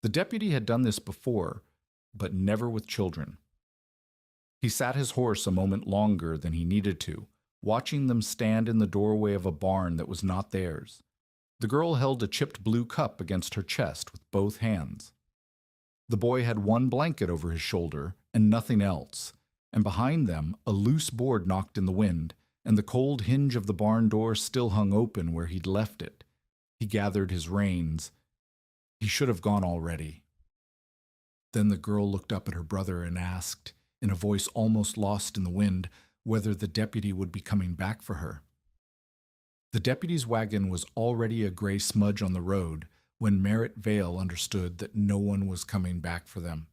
The deputy had done this before, but never with children. He sat his horse a moment longer than he needed to, watching them stand in the doorway of a barn that was not theirs. The girl held a chipped blue cup against her chest with both hands. The boy had one blanket over his shoulder and nothing else, and behind them a loose board knocked in the wind, and the cold hinge of the barn door still hung open where he'd left it. He gathered his reins. He should have gone already. Then the girl looked up at her brother and asked, in a voice almost lost in the wind, whether the deputy would be coming back for her. The deputy's wagon was already a gray smudge on the road when Merritt Vale understood that no one was coming back for them.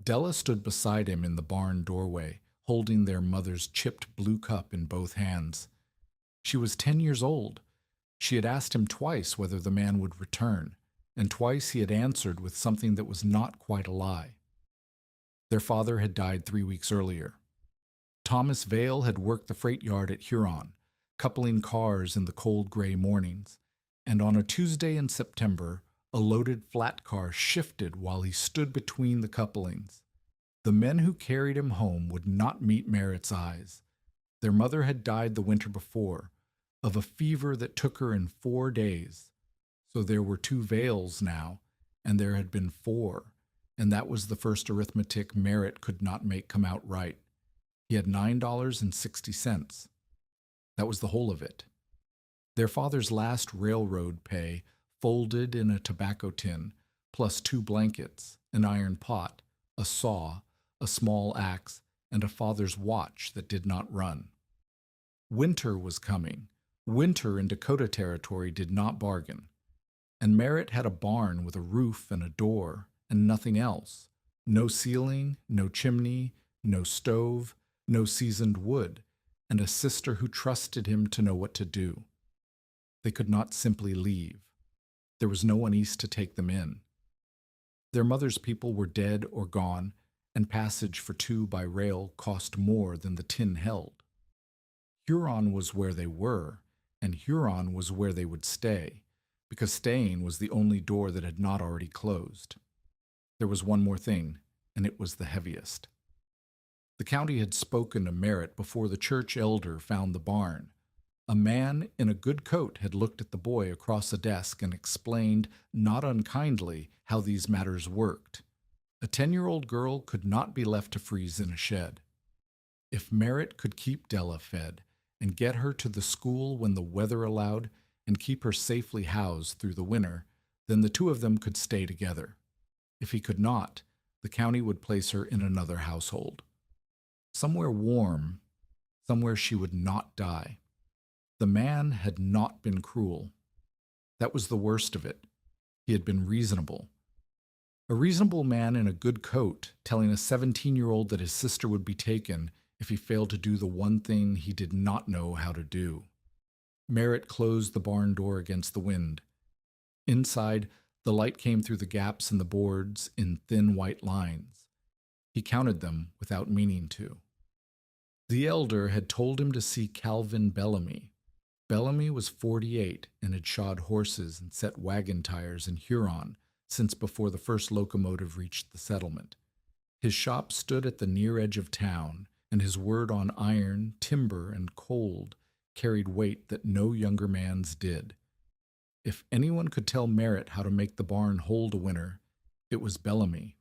Della stood beside him in the barn doorway, holding their mother's chipped blue cup in both hands. She was 10 years old. She had asked him twice whether the man would return, and twice he had answered with something that was not quite a lie. Their father had died 3 weeks earlier. Thomas Vale had worked the freight yard at Huron, coupling cars in the cold gray mornings, and on a Tuesday in September, a loaded flat car shifted while he stood between the couplings. The men who carried him home would not meet Merritt's eyes. Their mother had died the winter before, of a fever that took her in 4 days. So there were 2 Vales now, and there had been 4, and that was the first arithmetic Merritt could not make come out right. He had $9.60. That was the whole of it. Their father's last railroad pay, folded in a tobacco tin, plus 2 blankets, an iron pot, a saw, a small axe, and a father's watch that did not run. Winter was coming. Winter in Dakota Territory did not bargain. And Merritt had a barn with a roof and a door, and nothing else. No ceiling, no chimney, no stove, no seasoned wood, and a sister who trusted him to know what to do. They could not simply leave. There was no one east to take them in. Their mother's people were dead or gone, and passage for 2 by rail cost more than the tin held. Huron was where they were, and Huron was where they would stay, because staying was the only door that had not already closed. There was one more thing, and it was the heaviest. The county had spoken to Merritt before the church elder found the barn. A man in a good coat had looked at the boy across a desk and explained, not unkindly, how these matters worked. A 10-year-old girl could not be left to freeze in a shed. If Merritt could keep Della fed and get her to the school when the weather allowed and keep her safely housed through the winter, then the 2 of them could stay together. If he could not, the county would place her in another household. Somewhere warm, somewhere she would not die. The man had not been cruel. That was the worst of it. He had been reasonable. A reasonable man in a good coat telling a 17-year-old that his sister would be taken if he failed to do the one thing he did not know how to do. Merritt closed the barn door against the wind. Inside, the light came through the gaps in the boards in thin white lines. He counted them without meaning to. The elder had told him to see Calvin Bellamy. Bellamy was 48 and had shod horses and set wagon tires in Huron since before the first locomotive reached the settlement. His shop stood at the near edge of town, and his word on iron, timber, and cold carried weight that no younger man's did. If anyone could tell Merritt how to make the barn hold a winter, it was Bellamy.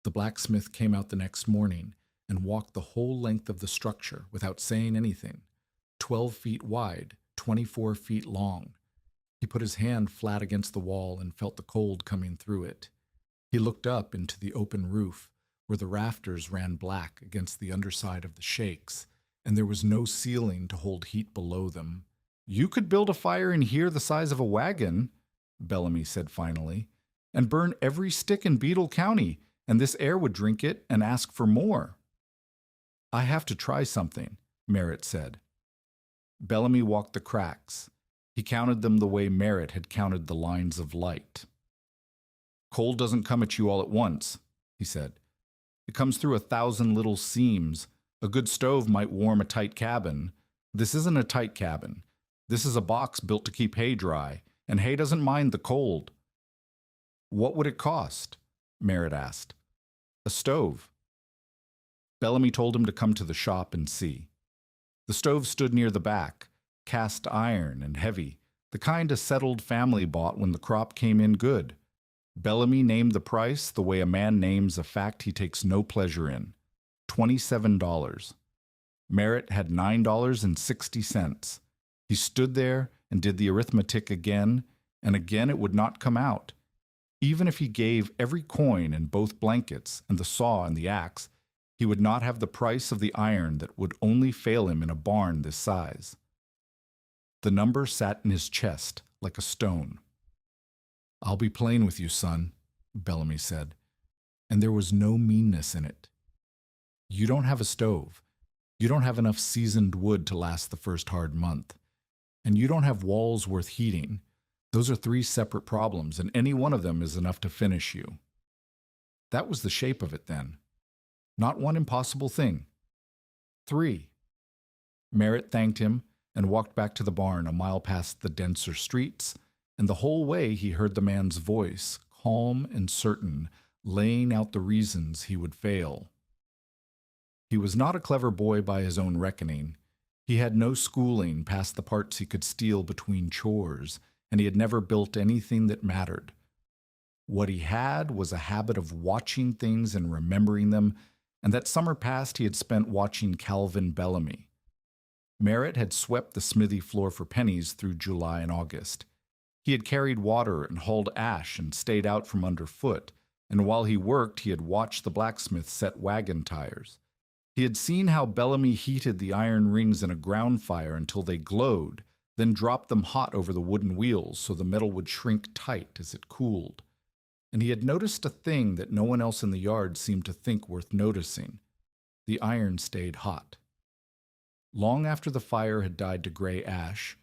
The blacksmith came out the next morning and walked the whole length of the structure without saying anything, 12 feet wide, 24 feet long. He put his hand flat against the wall and felt the cold coming through it. He looked up into the open roof, where the rafters ran black against the underside of the shakes, and there was no ceiling to hold heat below them. "You could build a fire in here the size of a wagon," Bellamy said finally, "and burn every stick in Beetle County, and this air would drink it and ask for more." "I have to try something," Merritt said. Bellamy walked the cracks. He counted them the way Merritt had counted the lines of light. "Cold doesn't come at you all at once," he said. "It comes through 1,000 little seams. A good stove might warm a tight cabin. This isn't a tight cabin. This is a box built to keep hay dry, and hay doesn't mind the cold." What would it cost? Merritt asked. A stove. Bellamy told him to come to the shop and see. The stove stood near the back, cast iron and heavy, the kind a settled family bought when the crop came in good. Bellamy named the price the way a man names a fact he takes no pleasure in. $27. Merritt had $9.60. He stood there and did the arithmetic again, and again it would not come out. Even if he gave every coin and both blankets and the saw and the axe, he would not have the price of the iron that would only fail him in a barn this size. The number sat in his chest like a stone. "I'll be plain with you, son," Bellamy said, and there was no meanness in it. "You don't have a stove. You don't have enough seasoned wood to last the first hard month. And you don't have walls worth heating. Those are 3 separate problems, and any one of them is enough to finish you." That was the shape of it then. Not one impossible thing. 3. Merritt thanked him and walked back to the barn a mile past the denser streets, and the whole way he heard the man's voice, calm and certain, laying out the reasons he would fail. He was not a clever boy by his own reckoning. He had no schooling past the parts he could steal between chores, and he had never built anything that mattered. What he had was a habit of watching things and remembering them, and that summer past he had spent watching Calvin Bellamy. Merritt had swept the smithy floor for pennies through July and August. He had carried water and hauled ash and stayed out from underfoot, and while he worked he had watched the blacksmith set wagon tires. He had seen how Bellamy heated the iron rings in a ground fire until they glowed, then dropped them hot over the wooden wheels so the metal would shrink tight as it cooled. And he had noticed a thing that no one else in the yard seemed to think worth noticing. The iron stayed hot. Long after the fire had died to gray ash,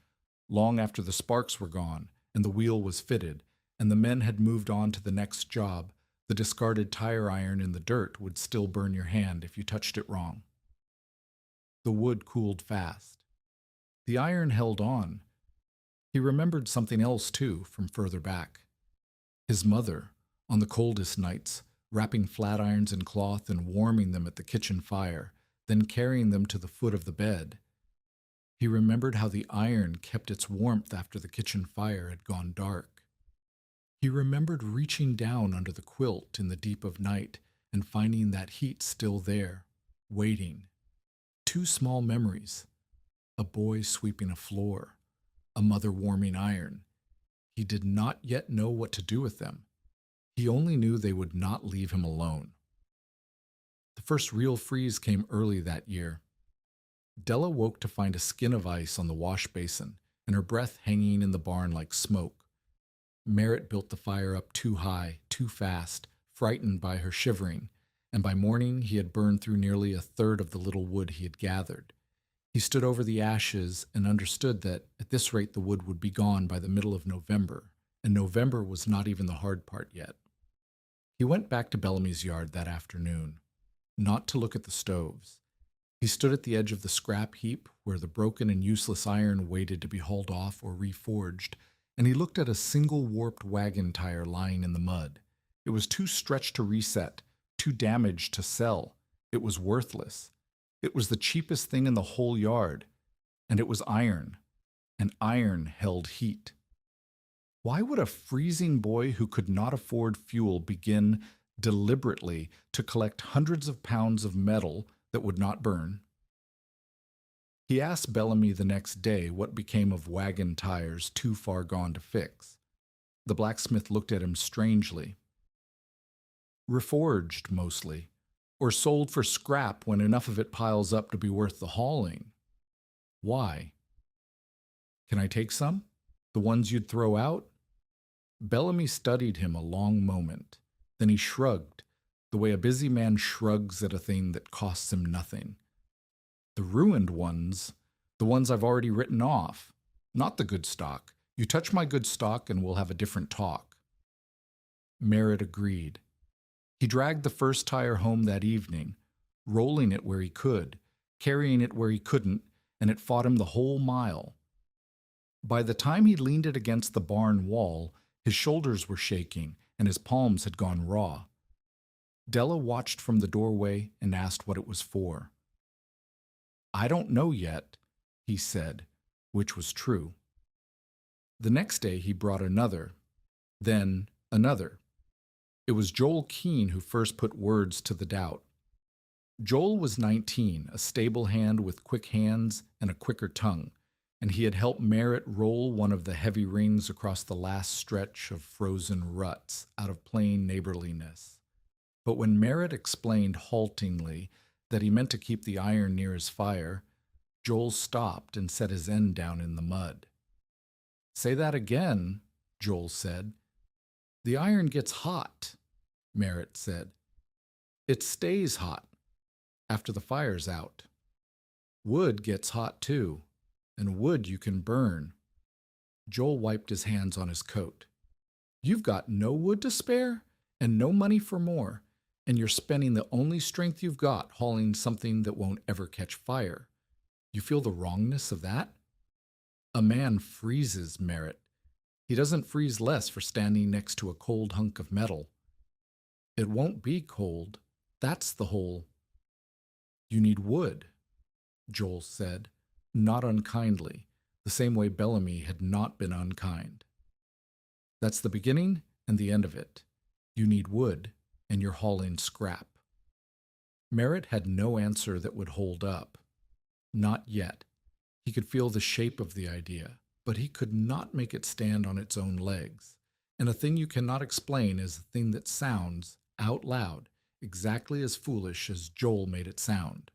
long after the sparks were gone and the wheel was fitted, and the men had moved on to the next job, the discarded tire iron in the dirt would still burn your hand if you touched it wrong. The wood cooled fast. The iron held on. He remembered something else, too, from further back. His mother, on the coldest nights, wrapping flat irons in cloth and warming them at the kitchen fire, then carrying them to the foot of the bed. He remembered how the iron kept its warmth after the kitchen fire had gone dark. He remembered reaching down under the quilt in the deep of night and finding that heat still there, waiting. 2 small memories. A boy sweeping a floor, a mother warming iron. He did not yet know what to do with them. He only knew they would not leave him alone. The first real freeze came early that year. Della woke to find a skin of ice on the wash basin and her breath hanging in the barn like smoke. Merritt built the fire up too high, too fast, frightened by her shivering, and by morning he had burned through nearly a third of the little wood he had gathered. He stood over the ashes and understood that at this rate the wood would be gone by the middle of November, and November was not even the hard part yet. He went back to Bellamy's yard that afternoon, not to look at the stoves. He stood at the edge of the scrap heap where the broken and useless iron waited to be hauled off or reforged, and he looked at a single warped wagon tire lying in the mud. It was too stretched to reset, too damaged to sell. It was worthless. It was the cheapest thing in the whole yard, and it was iron, and iron held heat. Why would a freezing boy who could not afford fuel begin deliberately to collect hundreds of pounds of metal that would not burn? He asked Bellamy the next day what became of wagon tires too far gone to fix. The blacksmith looked at him strangely. Reforged, mostly, or sold for scrap when enough of it piles up to be worth the hauling. Why? Can I take some? The ones you'd throw out? Bellamy studied him a long moment. Then he shrugged, the way a busy man shrugs at a thing that costs him nothing. The ruined ones, the ones I've already written off, not the good stock. You touch my good stock and we'll have a different talk. Merritt agreed. He dragged the first tire home that evening, rolling it where he could, carrying it where he couldn't, and it fought him the whole mile. By the time he leaned it against the barn wall, his shoulders were shaking, and his palms had gone raw. Della watched from the doorway and asked what it was for. "I don't know yet," he said, which was true. The next day he brought another, then another. It was Joel Keene who first put words to the doubt. Joel was 19, a stable hand with quick hands and a quicker tongue, and he had helped Merritt roll one of the heavy rings across the last stretch of frozen ruts out of plain neighborliness. But when Merritt explained haltingly that he meant to keep the iron near his fire, Joel stopped and set his end down in the mud. "Say that again," Joel said. "The iron gets hot," Merritt said. "It stays hot after the fire's out. Wood gets hot too, and wood you can burn." Joel wiped his hands on his coat. "You've got no wood to spare and no money for more, and you're spending the only strength you've got hauling something that won't ever catch fire. You feel the wrongness of that?" "A man freezes, Merritt. He doesn't freeze less for standing next to a cold hunk of metal." "It won't be cold. That's the whole—" "You need wood," Joel said, not unkindly, the same way Bellamy had not been unkind. "That's the beginning and the end of it. You need wood, and you're hauling scrap." Merritt had no answer that would hold up. Not yet. He could feel the shape of the idea, but he could not make it stand on its own legs. And a thing you cannot explain is a thing that sounds, out loud, exactly as foolish as Joel made it sound.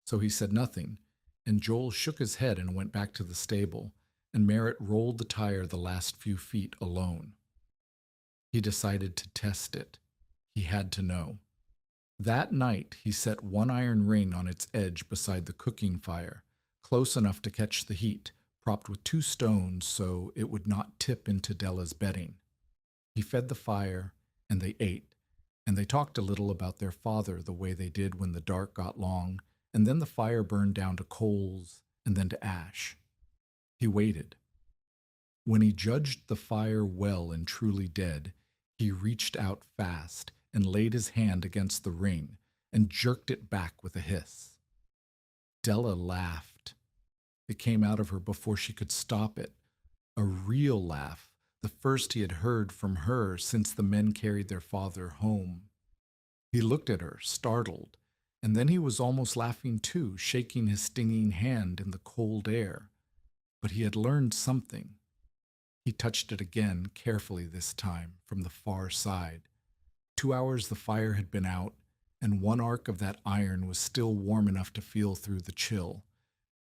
So he said nothing, and Joel shook his head and went back to the stable, and Merritt rolled the tire the last few feet alone. He decided to test it. He had to know. That night he set one iron ring on its edge beside the cooking fire, close enough to catch the heat, propped with 2 stones so it would not tip into Della's bedding. He fed the fire, and they ate, and they talked a little about their father the way they did when the dark got long, and then the fire burned down to coals and then to ash. He waited. When he judged the fire well and truly dead, he reached out fast and laid his hand against the ring and jerked it back with a hiss. Della laughed. It came out of her before she could stop it. A real laugh, the first he had heard from her since the men carried their father home. He looked at her, startled, and then he was almost laughing too, shaking his stinging hand in the cold air. But he had learned something. He touched it again, carefully this time, from the far side. 2 hours the fire had been out, and one arc of that iron was still warm enough to feel through the chill.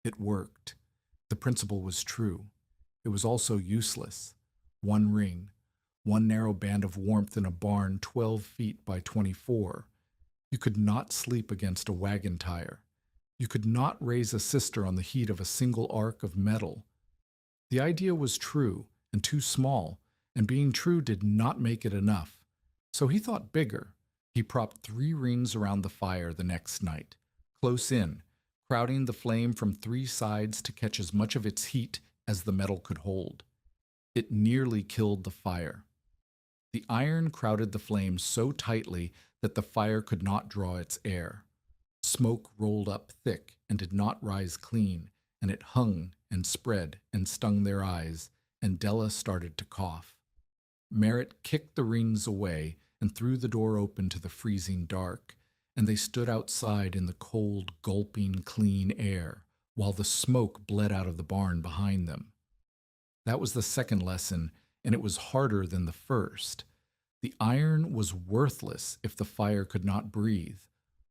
It worked. The principle was true. It was also useless. One ring, one narrow band of warmth in a barn 12 feet by 24. You could not sleep against a wagon tire. You could not raise a sister on the heat of a single arc of metal. The idea was true and too small, and being true did not make it enough. So he thought bigger. He propped 3 rings around the fire the next night, close in, crowding the flame from 3 sides to catch as much of its heat as the metal could hold. It nearly killed the fire. The iron crowded the flame so tightly that the fire could not draw its air. Smoke rolled up thick and did not rise clean, and it hung and spread and stung their eyes, and Della started to cough. Merritt kicked the rings away and threw the door open to the freezing dark, and they stood outside in the cold, gulping, clean air, while the smoke bled out of the barn behind them. That was the second lesson, and it was harder than the first. The iron was worthless if the fire could not breathe.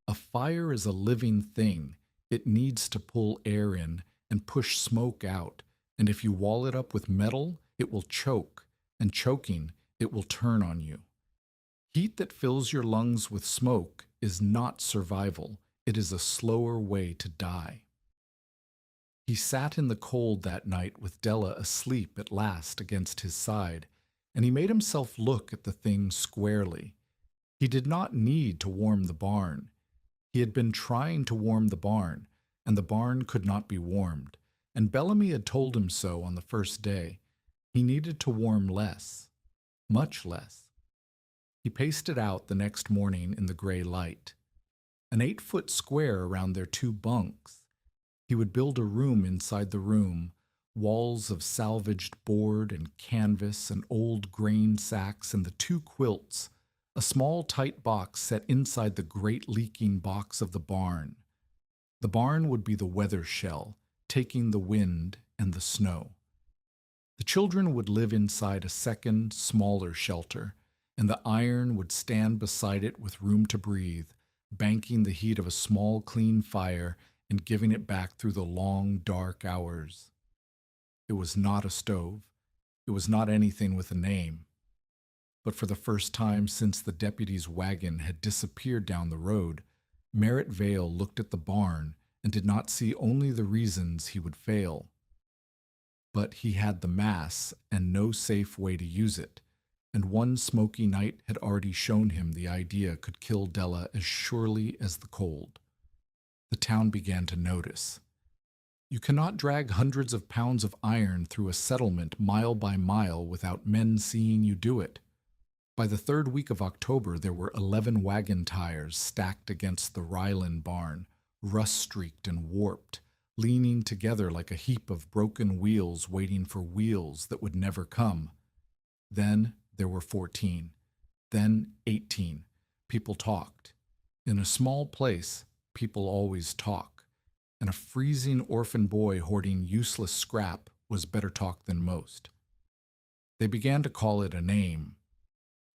A fire is a living thing. It needs to pull air in and push smoke out, and if you wall it up with metal, it will choke, and choking, it will turn on you. Heat that fills your lungs with smoke is not survival. It is a slower way to die. He sat in the cold that night with Della asleep at last against his side, and he made himself look at the thing squarely. He did not need to warm the barn. He had been trying to warm the barn, and the barn could not be warmed, and Bellamy had told him so on the first day. He needed to warm less, much less. He paced it out the next morning in the gray light. An 8-foot square around their 2 bunks. He would build a room inside the room, walls of salvaged board and canvas and old grain sacks and the 2 quilts, a small tight box set inside the great leaking box of the barn. The barn would be the weather shell, taking the wind and the snow. The children would live inside a second, smaller shelter, and the iron would stand beside it with room to breathe, banking the heat of a small, clean fire and giving it back through the long, dark hours. It was not a stove. It was not anything with a name. But for the first time since the deputy's wagon had disappeared down the road, Merritt Vale looked at the barn and did not see only the reasons he would fail. But he had the mass and no safe way to use it, and one smoky night had already shown him the idea could kill Della as surely as the cold. The town began to notice. You cannot drag hundreds of pounds of iron through a settlement mile by mile without men seeing you do it. By the 3rd week of October, there were 11 wagon tires stacked against the Ryland barn, rust-streaked and warped, leaning together like a heap of broken wheels waiting for wheels that would never come. Then there were 14. Then 18. People talked. In a small place, people always talk, and a freezing orphan boy hoarding useless scrap was better talk than most. They began to call it a name.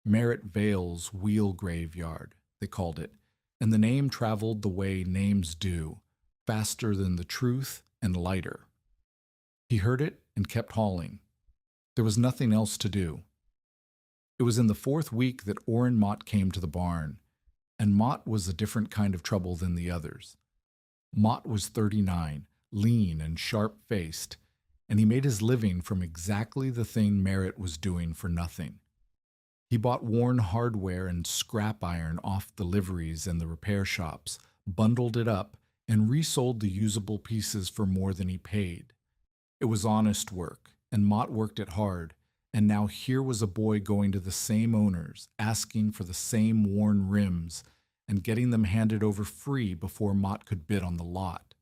Merritt Vale's Wheel Graveyard, they called it, and the name traveled the way names do, faster than the truth and lighter. He heard it and kept hauling. There was nothing else to do. It was in the 4th week that Orrin Mott came to the barn, and Mott was a different kind of trouble than the others. Mott was 39, lean and sharp-faced, and he made his living from exactly the thing Merritt was doing for nothing. He bought worn hardware and scrap iron off the liveries and the repair shops, bundled it up, and resold the usable pieces for more than he paid. It was honest work, and Mott worked it hard, and now here was a boy going to the same owners, asking for the same worn rims, and getting them handed over free before Mott could bid on the lot.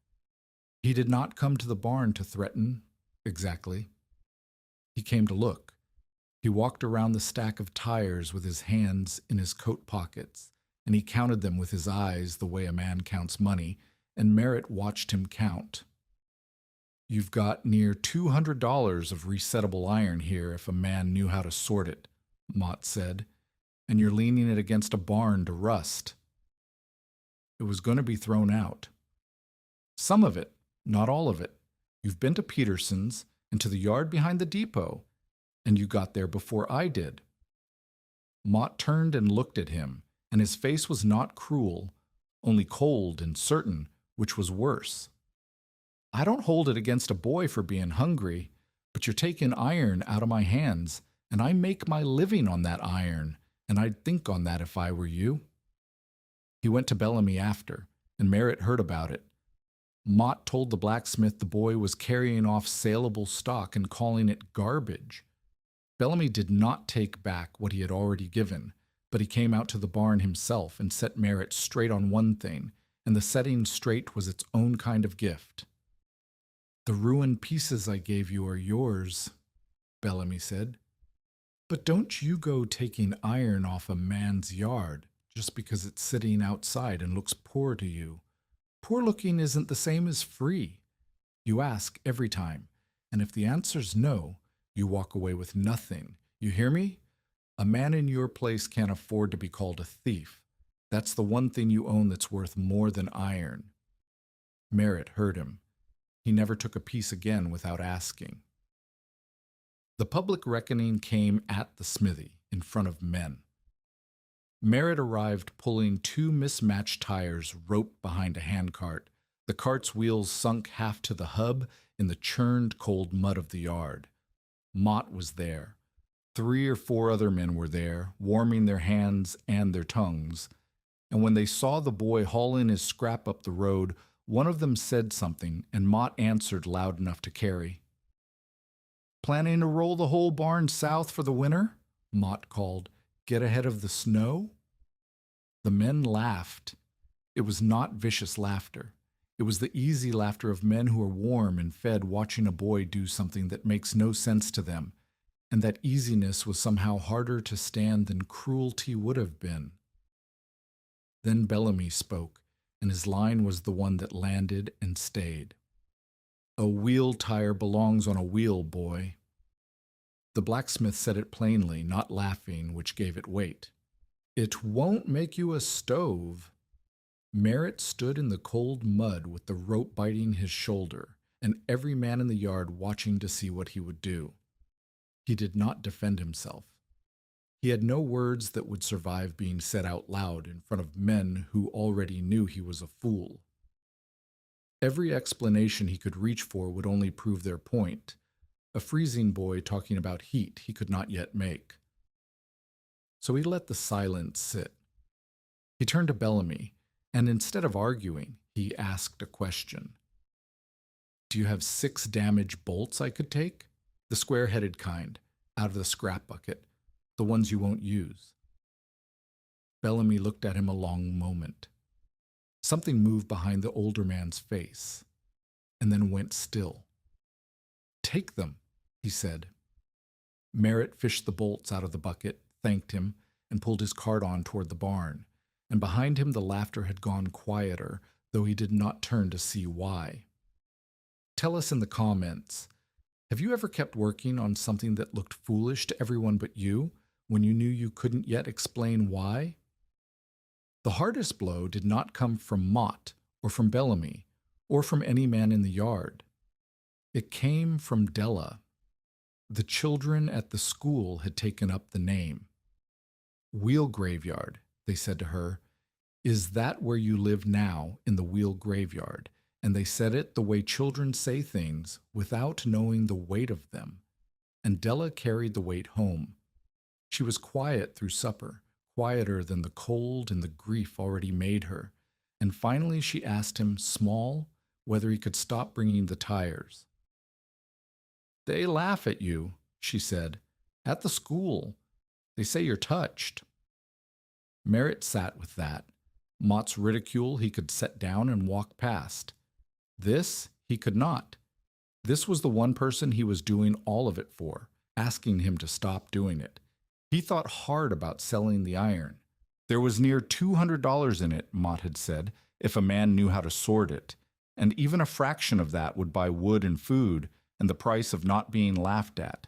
He did not come to the barn to threaten, exactly. He came to look. He walked around the stack of tires with his hands in his coat pockets, and he counted them with his eyes the way a man counts money, and Merritt watched him count. You've got near $200 of resettable iron here if a man knew how to sort it, Mott said, and you're leaning it against a barn to rust. It was going to be thrown out. Some of it, not all of it. You've been to Peterson's and to the yard behind the depot, and you got there before I did. Mott turned and looked at him, and his face was not cruel, only cold and certain, which was worse. I don't hold it against a boy for being hungry, but you're taking iron out of my hands, and I make my living on that iron, and I'd think on that if I were you. He went to Bellamy after, and Merritt heard about it. Mott told the blacksmith the boy was carrying off saleable stock and calling it garbage. Bellamy did not take back what he had already given, but he came out to the barn himself and set Merritt straight on one thing, and the setting straight was its own kind of gift. The ruined pieces I gave you are yours, Bellamy said. But don't you go taking iron off a man's yard just because it's sitting outside and looks poor to you. Poor looking isn't the same as free. You ask every time, and if the answer's no, you walk away with nothing. You hear me? A man in your place can't afford to be called a thief. That's the one thing you own that's worth more than iron. Merritt heard him. He never took a piece again without asking. The public reckoning came at the smithy in front of men. Merritt arrived pulling 2 mismatched tires roped behind a handcart. The cart's wheels sunk half to the hub in the churned cold mud of the yard. Mott was there. 3 or 4 other men were there, warming their hands and their tongues. And when they saw the boy hauling his scrap up the road, one of them said something, and Mott answered loud enough to carry. "Planning to roll the whole barn south for the winter?" Mott called. Get ahead of the snow? The men laughed. It was not vicious laughter. It was the easy laughter of men who are warm and fed watching a boy do something that makes no sense to them, and that easiness was somehow harder to stand than cruelty would have been. Then Bellamy spoke, and his line was the one that landed and stayed. A wheel tire belongs on a wheel, boy. The blacksmith said it plainly, not laughing, which gave it weight. It won't make you a stove. Merritt stood in the cold mud with the rope biting his shoulder, and every man in the yard watching to see what he would do. He did not defend himself. He had no words that would survive being said out loud in front of men who already knew he was a fool. Every explanation he could reach for would only prove their point. A freezing boy talking about heat he could not yet make. So he let the silence sit. He turned to Bellamy, and instead of arguing, he asked a question. Do you have 6 damaged bolts I could take? The square-headed kind, out of the scrap bucket, the ones you won't use. Bellamy looked at him a long moment. Something moved behind the older man's face, and then went still. Take them, he said. Merritt fished the bolts out of the bucket, thanked him, and pulled his cart on toward the barn, and behind him the laughter had gone quieter, though he did not turn to see why. Tell us in the comments, have you ever kept working on something that looked foolish to everyone but you, when you knew you couldn't yet explain why? The hardest blow did not come from Mott, or from Bellamy, or from any man in the yard. It came from Della. The children at the school had taken up the name. Wheel graveyard, they said to her. Is that where you live now, in the wheel graveyard? And they said it the way children say things, without knowing the weight of them. And Della carried the weight home. She was quiet through supper, quieter than the cold and the grief already made her, and finally she asked him, small, whether he could stop bringing the tires. They laugh at you, she said, at the school. They say you're touched. Merritt sat with that. Mott's ridicule he could set down and walk past. This he could not. This was the one person he was doing all of it for, asking him to stop doing it. He thought hard about selling the iron. There was near $200 in it, Mott had said, if a man knew how to sort it, and even a fraction of that would buy wood and food and the price of not being laughed at.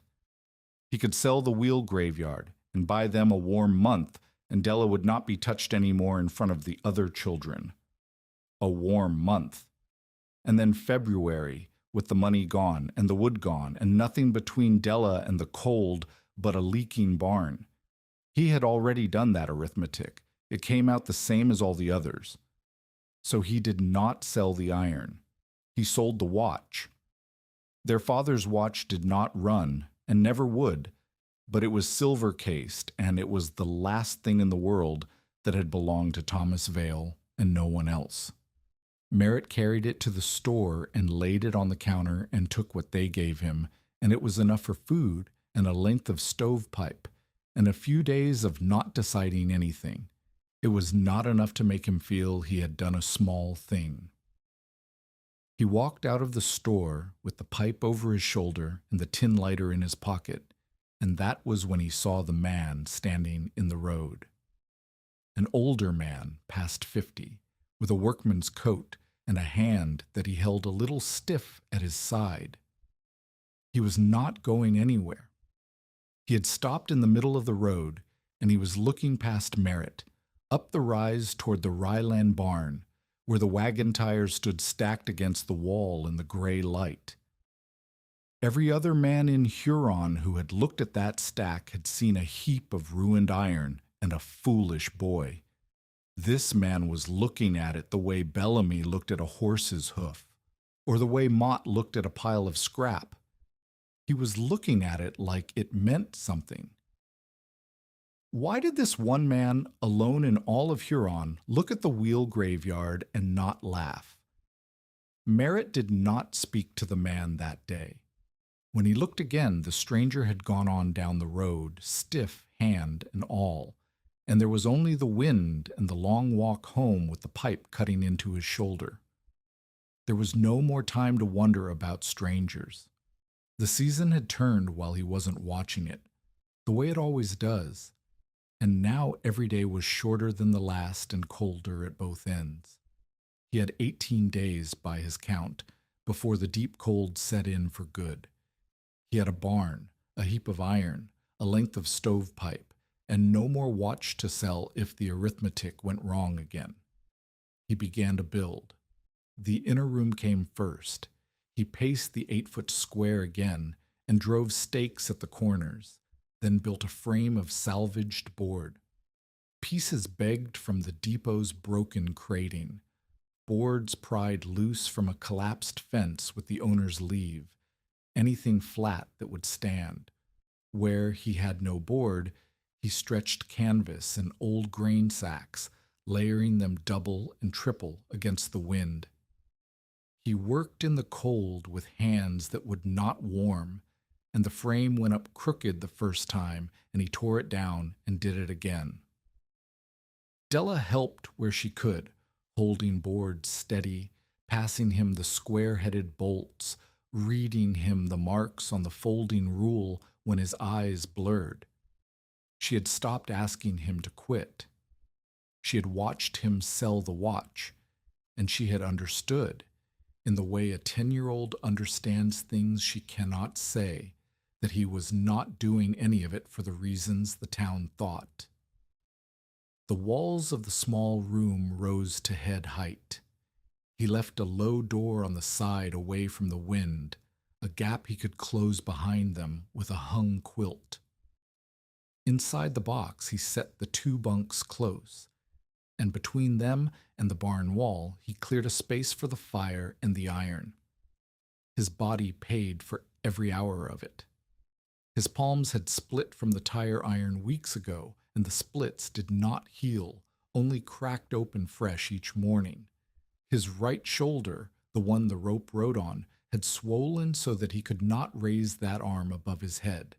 He could sell the wheel graveyard and buy them a warm month, and Della would not be touched any more in front of the other children. A warm month. And then February, with the money gone and the wood gone, and nothing between Della and the cold but a leaking barn. He had already done that arithmetic. It came out the same as all the others. So he did not sell the iron. He sold the watch. Their father's watch did not run, and never would, but it was silver-cased, and it was the last thing in the world that had belonged to Thomas Vale and no one else. Merritt carried it to the store and laid it on the counter and took what they gave him, and it was enough for food and a length of stovepipe, and a few days of not deciding anything. It was not enough to make him feel he had done a small thing. He walked out of the store with the pipe over his shoulder and the tin lighter in his pocket, and that was when he saw the man standing in the road. An older man, past 50, with a workman's coat and a hand that he held a little stiff at his side. He was not going anywhere. He had stopped in the middle of the road, and he was looking past Merritt, up the rise toward the Ryland barn, where the wagon tires stood stacked against the wall in the gray light. Every other man in Huron who had looked at that stack had seen a heap of ruined iron and a foolish boy. This man was looking at it the way Bellamy looked at a horse's hoof, or the way Mott looked at a pile of scrap. He was looking at it like it meant something. Why did this one man, alone in all of Huron, look at the wheel graveyard and not laugh? Merritt did not speak to the man that day. When he looked again, the stranger had gone on down the road, stiff, hand and all, and there was only the wind and the long walk home with the pipe cutting into his shoulder. There was no more time to wonder about strangers. The season had turned while he wasn't watching it, the way it always does, and now every day was shorter than the last and colder at both ends. He had 18 days, by his count, before the deep cold set in for good. He had a barn, a heap of iron, a length of stovepipe, and no more watch to sell if the arithmetic went wrong again. He began to build. The inner room came first. He paced the 8-foot square again and drove stakes at the corners, then built a frame of salvaged board. Pieces begged from the depot's broken crating, boards pried loose from a collapsed fence with the owner's leave, anything flat that would stand. Where he had no board, he stretched canvas and old grain sacks, layering them double and triple against the wind. He worked in the cold with hands that would not warm, and the frame went up crooked the first time, and he tore it down and did it again. Della helped where she could, holding boards steady, passing him the square-headed bolts, reading him the marks on the folding rule when his eyes blurred. She had stopped asking him to quit. She had watched him sell the watch, and she had understood, in the way a 10-year-old understands things she cannot say, that he was not doing any of it for the reasons the town thought. The walls of the small room rose to head height. He left a low door on the side away from the wind, a gap he could close behind them with a hung quilt. Inside the box he set the 2 bunks close, and between them and the barn wall he cleared a space for the fire and the iron. His body paid for every hour of it. His palms had split from the tire iron weeks ago, and the splits did not heal, only cracked open fresh each morning. His right shoulder, the one the rope rode on, had swollen so that he could not raise that arm above his head,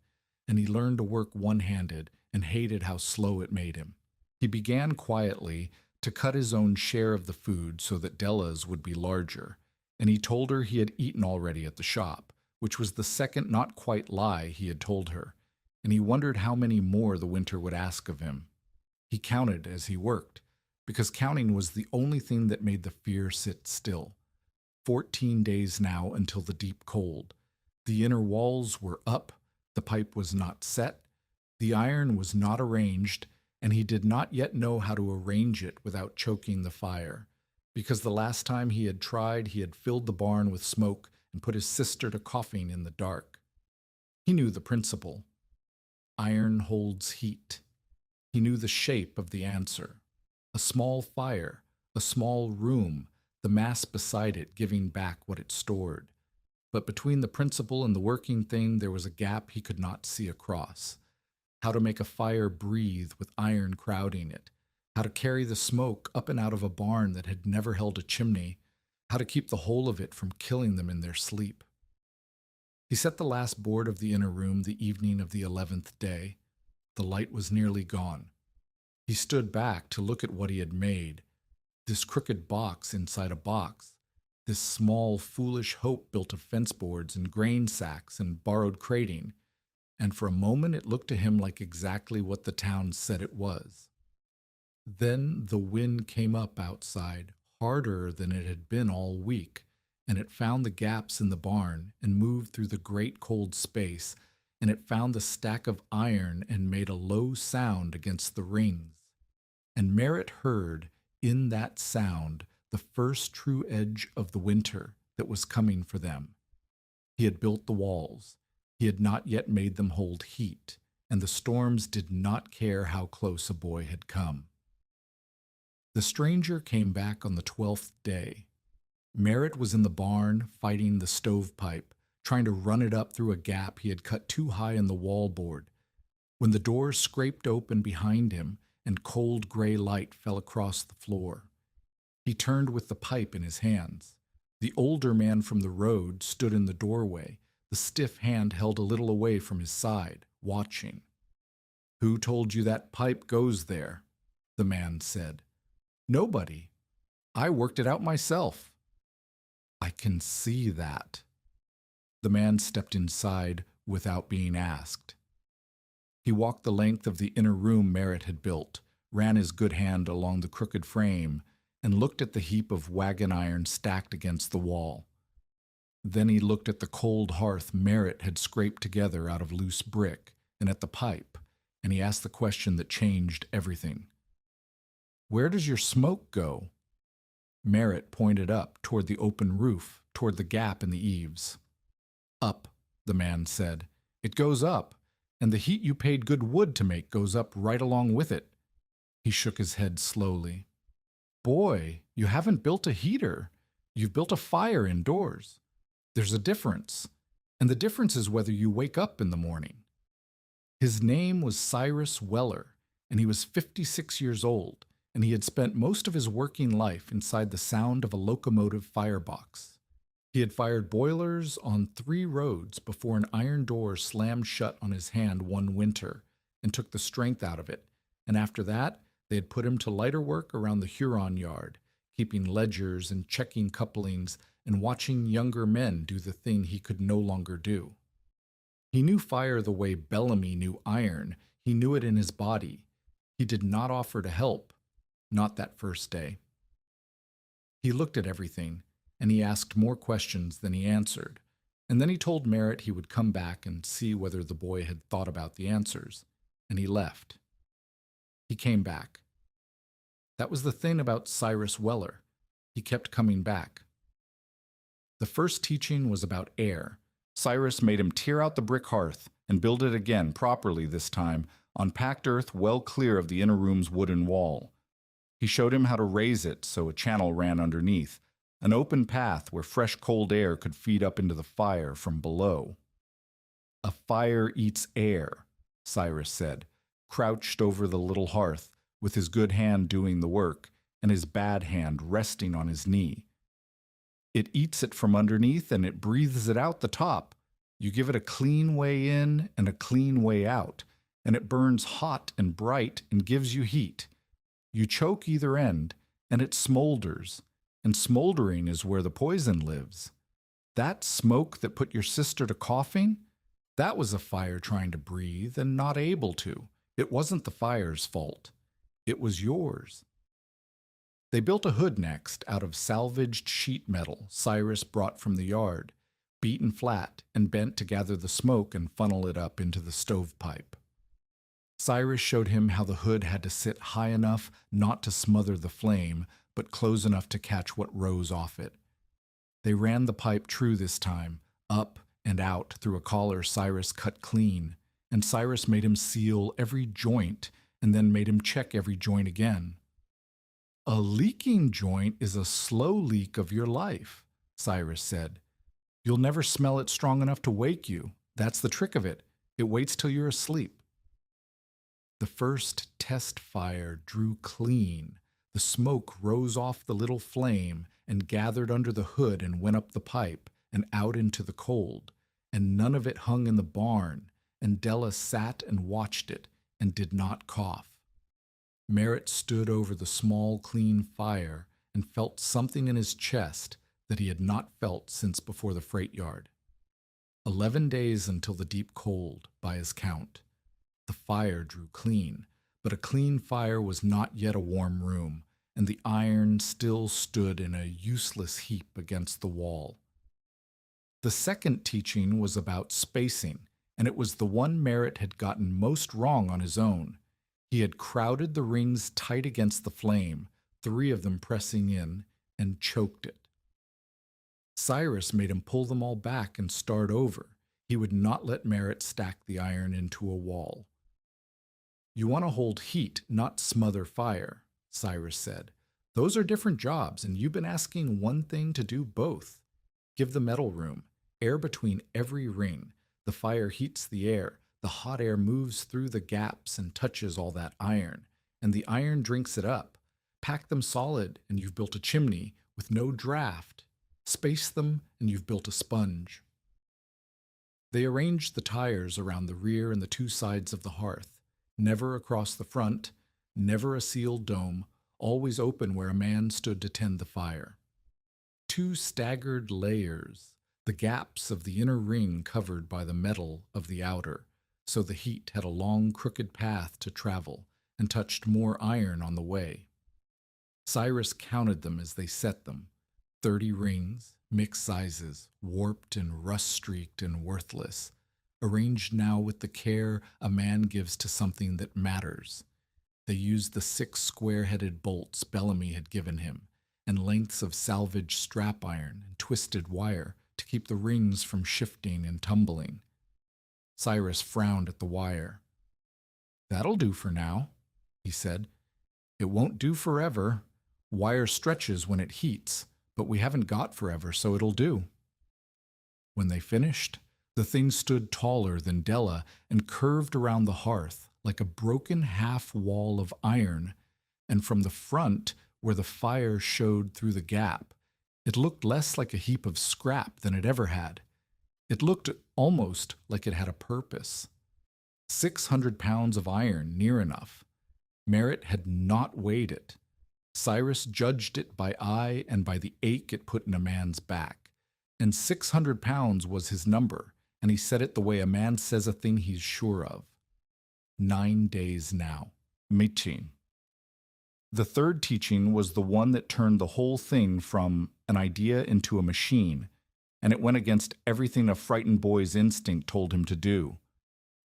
and he learned to work one-handed and hated how slow it made him. He began quietly to cut his own share of the food so that Della's would be larger, and he told her he had eaten already at the shop, which was the second not quite lie he had told her, and he wondered how many more the winter would ask of him. He counted as he worked, because counting was the only thing that made the fear sit still. 14 days now until the deep cold. The inner walls were up, the pipe was not set, the iron was not arranged, and he did not yet know how to arrange it without choking the fire, because the last time he had tried he had filled the barn with smoke and put his sister to coughing in the dark. He knew the principle. Iron holds heat. He knew the shape of the answer. A small fire, a small room, the mass beside it giving back what it stored. But between the principle and the working thing there was a gap he could not see across. How to make a fire breathe with iron crowding it. How to carry the smoke up and out of a barn that had never held a chimney. How to keep the whole of it from killing them in their sleep. He set the last board of the inner room the evening of the 11th day. The light was nearly gone. He stood back to look at what he had made. This crooked box inside a box. This small, foolish hope built of fence boards and grain sacks and borrowed crating. And for a moment it looked to him like exactly what the town said it was. Then the wind came up outside, harder than it had been all week, and it found the gaps in the barn and moved through the great cold space, and it found the stack of iron and made a low sound against the rings. And Merritt heard, in that sound, the first true edge of the winter that was coming for them. He had built the walls. He had not yet made them hold heat, and the storms did not care how close a boy had come. The stranger came back on the 12th day. Merritt was in the barn fighting the stovepipe, trying to run it up through a gap he had cut too high in the wallboard, when the door scraped open behind him and cold gray light fell across the floor. He turned with the pipe in his hands. The older man from the road stood in the doorway, the stiff hand held a little away from his side, watching. "Who told you that pipe goes there?" the man said. "Nobody. I worked it out myself." "I can see that." The man stepped inside without being asked. He walked the length of the inner room Merritt had built, ran his good hand along the crooked frame, and looked at the heap of wagon iron stacked against the wall. Then he looked at the cold hearth Merritt had scraped together out of loose brick, and at the pipe, and he asked the question that changed everything. "Where does your smoke go?" Merritt pointed up toward the open roof, toward the gap in the eaves. "Up," the man said. "It goes up, and the heat you paid good wood to make goes up right along with it." He shook his head slowly. "Boy, you haven't built a heater. You've built a fire indoors. There's a difference, and the difference is whether you wake up in the morning." His name was Cyrus Weller, and he was 56 years old, and he had spent most of his working life inside the sound of a locomotive firebox. He had fired boilers on 3 roads before an iron door slammed shut on his hand one winter and took the strength out of it, and after that they had put him to lighter work around the Huron yard, keeping ledgers and checking couplings and watching younger men do the thing he could no longer do. He knew fire the way Bellamy knew iron. He knew it in his body. He did not offer to help, not that first day. He looked at everything, and he asked more questions than he answered, and then he told Merritt he would come back and see whether the boy had thought about the answers, and he left. He came back. That was the thing about Cyrus Weller. He kept coming back. The first teaching was about air. Cyrus made him tear out the brick hearth and build it again, properly this time, on packed earth well clear of the inner room's wooden wall. He showed him how to raise it so a channel ran underneath, an open path where fresh cold air could feed up into the fire from below. "A fire eats air," Cyrus said, crouched over the little hearth, with his good hand doing the work, and his bad hand resting on his knee. "It eats it from underneath, and it breathes it out the top. You give it a clean way in and a clean way out, and it burns hot and bright and gives you heat. You choke either end, and it smolders, and smoldering is where the poison lives. That smoke that put your sister to coughing, that was a fire trying to breathe and not able to. It wasn't the fire's fault. It was yours." They built a hood next out of salvaged sheet metal Cyrus brought from the yard, beaten flat and bent to gather the smoke and funnel it up into the stovepipe. Cyrus showed him how the hood had to sit high enough not to smother the flame, but close enough to catch what rose off it. They ran the pipe true this time, up and out through a collar Cyrus cut clean, and Cyrus made him seal every joint and then made him check every joint again. "A leaking joint is a slow leak of your life," Cyrus said. "You'll never smell it strong enough to wake you. That's the trick of it. It waits till you're asleep." The first test fire drew clean. The smoke rose off the little flame and gathered under the hood and went up the pipe and out into the cold, and none of it hung in the barn, and Della sat and watched it and did not cough. Merritt stood over the small, clean fire and felt something in his chest that he had not felt since before the freight yard. 11 days until the deep cold, by his count. The fire drew clean, but a clean fire was not yet a warm room, and the iron still stood in a useless heap against the wall. The second teaching was about spacing, and it was the one Merritt had gotten most wrong on his own. He had crowded the rings tight against the flame, 3 of them pressing in, and choked it. Cyrus made him pull them all back and start over. He would not let Merritt stack the iron into a wall. "You want to hold heat, not smother fire," Cyrus said. "Those are different jobs, and you've been asking one thing to do both. Give the metal room, air between every ring. The fire heats the air. The hot air moves through the gaps and touches all that iron, and the iron drinks it up. Pack them solid, and you've built a chimney with no draft. Space them, and you've built a sponge." They arranged the tires around the rear and the 2 sides of the hearth. Never across the front, never a sealed dome, always open where a man stood to tend the fire. Two staggered layers, the gaps of the inner ring covered by the metal of the outer, so the heat had a long crooked path to travel and touched more iron on the way. Cyrus counted them as they set them, 30 rings, mixed sizes, warped and rust-streaked and worthless, arranged now with the care a man gives to something that matters. They used the 6 square-headed bolts Bellamy had given him, and lengths of salvaged strap iron and twisted wire to keep the rings from shifting and tumbling. Cyrus frowned at the wire. "That'll do for now," he said. "It won't do forever. Wire stretches when it heats, but we haven't got forever, so it'll do." When they finished, the thing stood taller than Della and curved around the hearth like a broken half wall of iron, and from the front, where the fire showed through the gap, it looked less like a heap of scrap than it ever had. It looked almost like it had a purpose. 600 pounds of iron, near enough. Merritt had not weighed it. Cyrus judged it by eye and by the ache it put in a man's back. And 600 pounds was his number, and he said it the way a man says a thing he's sure of. 9 days now. Meeting. The third teaching was the one that turned the whole thing from an idea into a machine, and it went against everything a frightened boy's instinct told him to do.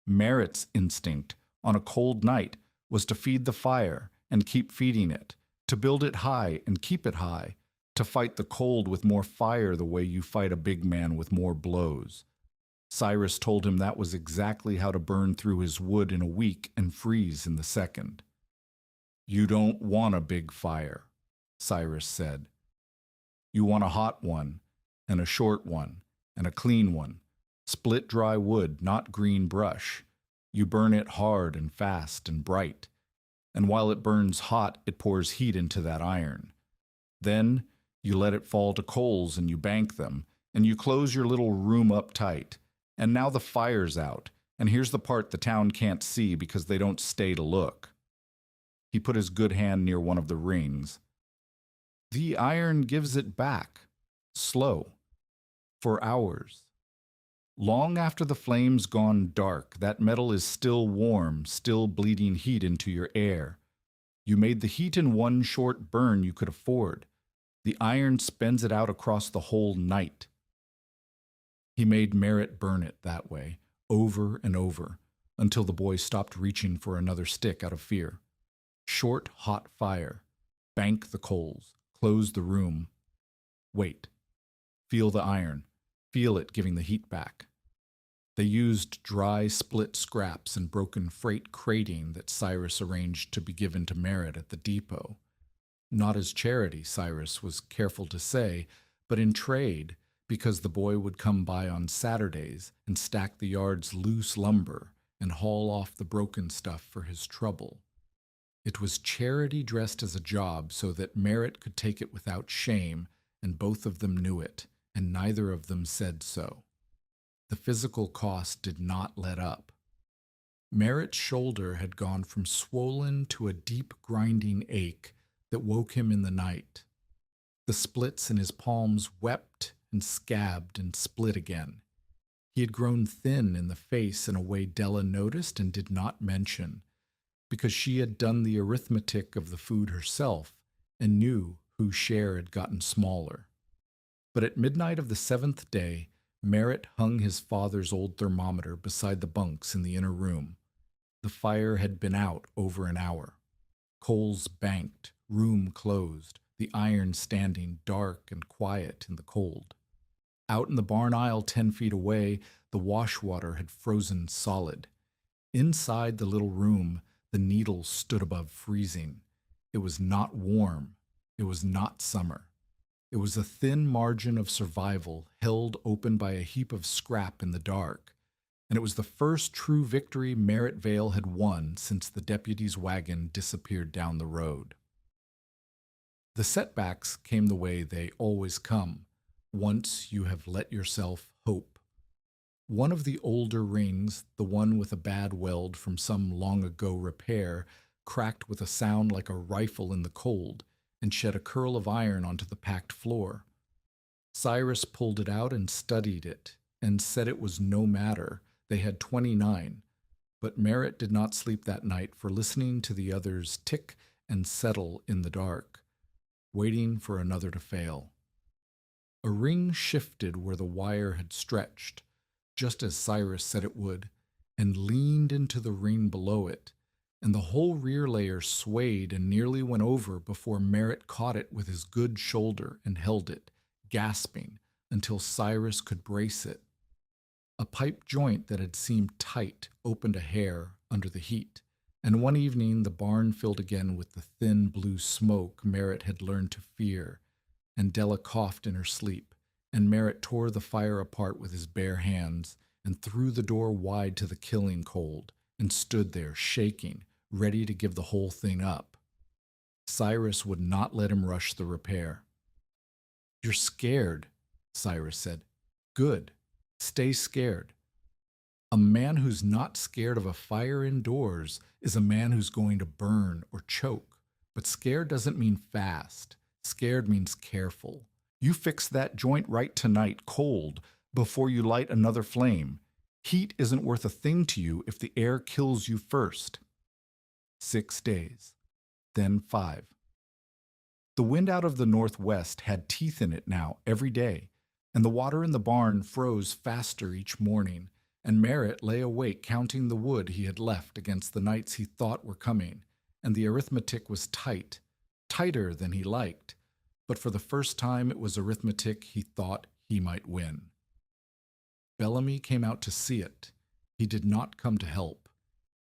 Merritt's instinct, on a cold night, was to feed the fire and keep feeding it, to build it high and keep it high, to fight the cold with more fire the way you fight a big man with more blows. Cyrus told him that was exactly how to burn through his wood in a week and freeze in the second. "You don't want a big fire," Cyrus said. "You want a hot one, and a short one, and a clean one. Split dry wood, not green brush. You burn it hard and fast and bright. And while it burns hot, it pours heat into that iron. Then you let it fall to coals and you bank them, and you close your little room up tight. And now the fire's out, and here's the part the town can't see because they don't stay to look." He put his good hand near one of the rings. "The iron gives it back, slow, for hours. Long after the flame's gone dark, that metal is still warm, still bleeding heat into your air. You made the heat in one short burn you could afford. The iron spends it out across the whole night." He made Merritt burn it that way, over and over, until the boy stopped reaching for another stick out of fear. Short, hot fire. Bank the coals. Close the room. Wait. Feel the iron. Feel it giving the heat back. They used dry, split scraps and broken freight crating that Cyrus arranged to be given to Merritt at the depot. Not as charity, Cyrus was careful to say, but in trade, because the boy would come by on Saturdays and stack the yard's loose lumber and haul off the broken stuff for his trouble. It was charity dressed as a job so that Merritt could take it without shame, and both of them knew it, and neither of them said so. The physical cost did not let up. Merritt's shoulder had gone from swollen to a deep grinding ache that woke him in the night. The splits in his palms wept and scabbed and split again. He had grown thin in the face in a way Della noticed and did not mention, because she had done the arithmetic of the food herself and knew whose share had gotten smaller. But at midnight of the 7th day, Merritt hung his father's old thermometer beside the bunks in the inner room. The fire had been out over an hour. Coals banked, room closed, the iron standing dark and quiet in the cold. Out in the barn aisle 10 feet away, the wash water had frozen solid. Inside the little room, the needle stood above freezing. It was not warm. It was not summer. It was a thin margin of survival held open by a heap of scrap in the dark, and it was the first true victory Merritt Vale had won since the deputy's wagon disappeared down the road. The setbacks came the way they always come, once you have let yourself hope. One of the older rings, the one with a bad weld from some long ago repair, cracked with a sound like a rifle in the cold and shed a curl of iron onto the packed floor. Cyrus pulled it out and studied it, and said it was no matter. They had 29, but Merritt did not sleep that night for listening to the others tick and settle in the dark, waiting for another to fail. A ring shifted where the wire had stretched, just as Cyrus said it would, and leaned into the ring below it, and the whole rear layer swayed and nearly went over before Merritt caught it with his good shoulder and held it, gasping, until Cyrus could brace it. A pipe joint that had seemed tight opened a hair under the heat, and one evening the barn filled again with the thin blue smoke Merritt had learned to fear, and Della coughed in her sleep, and Merritt tore the fire apart with his bare hands, and threw the door wide to the killing cold, and stood there shaking, ready to give the whole thing up. Cyrus would not let him rush the repair. "You're scared," Cyrus said. "Good. Stay scared. A man who's not scared of a fire indoors is a man who's going to burn or choke. But scared doesn't mean fast. Scared means careful. You fix that joint right tonight, cold, before you light another flame. Heat isn't worth a thing to you if the air kills you first." 6 days. Then 5. The wind out of the northwest had teeth in it now every day, and the water in the barn froze faster each morning, and Merritt lay awake counting the wood he had left against the nights he thought were coming, and the arithmetic was tight, tighter than he liked, but for the first time it was arithmetic he thought he might win. Bellamy came out to see it. He did not come to help.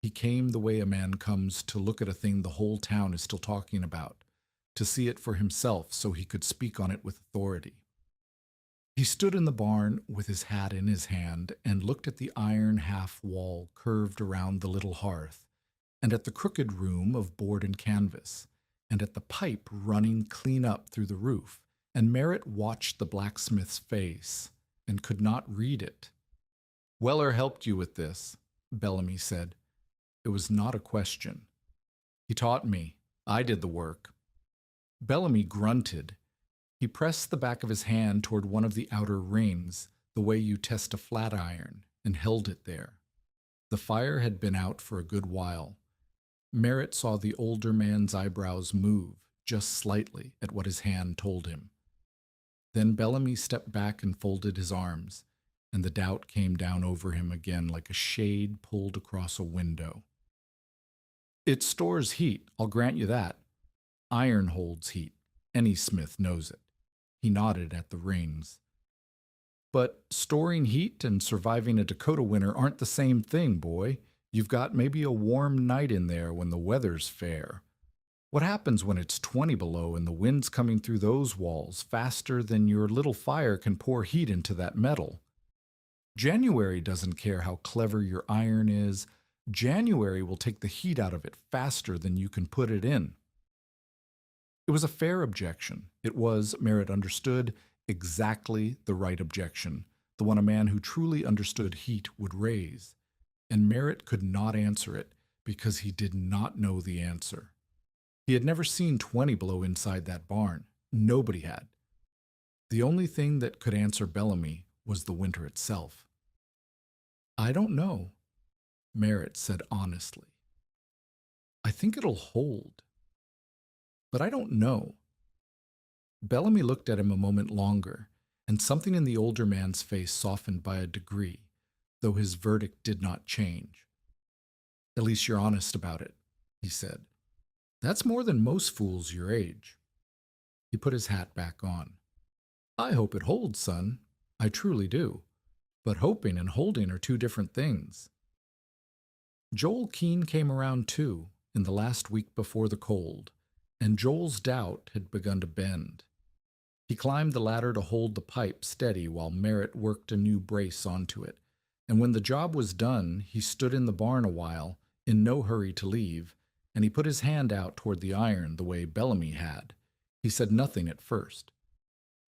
He came the way a man comes to look at a thing the whole town is still talking about, to see it for himself so he could speak on it with authority. He stood in the barn with his hat in his hand and looked at the iron half-wall curved around the little hearth, and at the crooked room of board and canvas, and at the pipe running clean up through the roof, and Merritt watched the blacksmith's face and could not read it. "Weller helped you with this," Bellamy said. It was not a question. "He taught me. I did the work." Bellamy grunted. He pressed the back of his hand toward one of the outer rings, the way you test a flat iron, and held it there. The fire had been out for a good while. Merritt saw the older man's eyebrows move, just slightly, at what his hand told him. Then Bellamy stepped back and folded his arms, and the doubt came down over him again like a shade pulled across a window. "It stores heat, I'll grant you that. Iron holds heat. Any smith knows it." He nodded at the rings. "But storing heat and surviving a Dakota winter aren't the same thing, boy. You've got maybe a warm night in there when the weather's fair. What happens when it's 20 below and the wind's coming through those walls faster than your little fire can pour heat into that metal? January doesn't care how clever your iron is. January will take the heat out of it faster than you can put it in." It was a fair objection. It was, Merritt understood, exactly the right objection, the one a man who truly understood heat would raise. And Merritt could not answer it because he did not know the answer. He had never seen 20 below inside that barn. Nobody had. The only thing that could answer Bellamy was the winter itself. "I don't know," Merritt said honestly. "I think it'll hold. But I don't know." Bellamy looked at him a moment longer, and something in the older man's face softened by a degree, though his verdict did not change. "At least you're honest about it," he said. "That's more than most fools your age." He put his hat back on. "I hope it holds, son. I truly do. But hoping and holding are two different things." Joel Keene came around too, in the last week before the cold, and Joel's doubt had begun to bend. He climbed the ladder to hold the pipe steady while Merritt worked a new brace onto it, and when the job was done, he stood in the barn a while, in no hurry to leave, and he put his hand out toward the iron the way Bellamy had. He said nothing at first.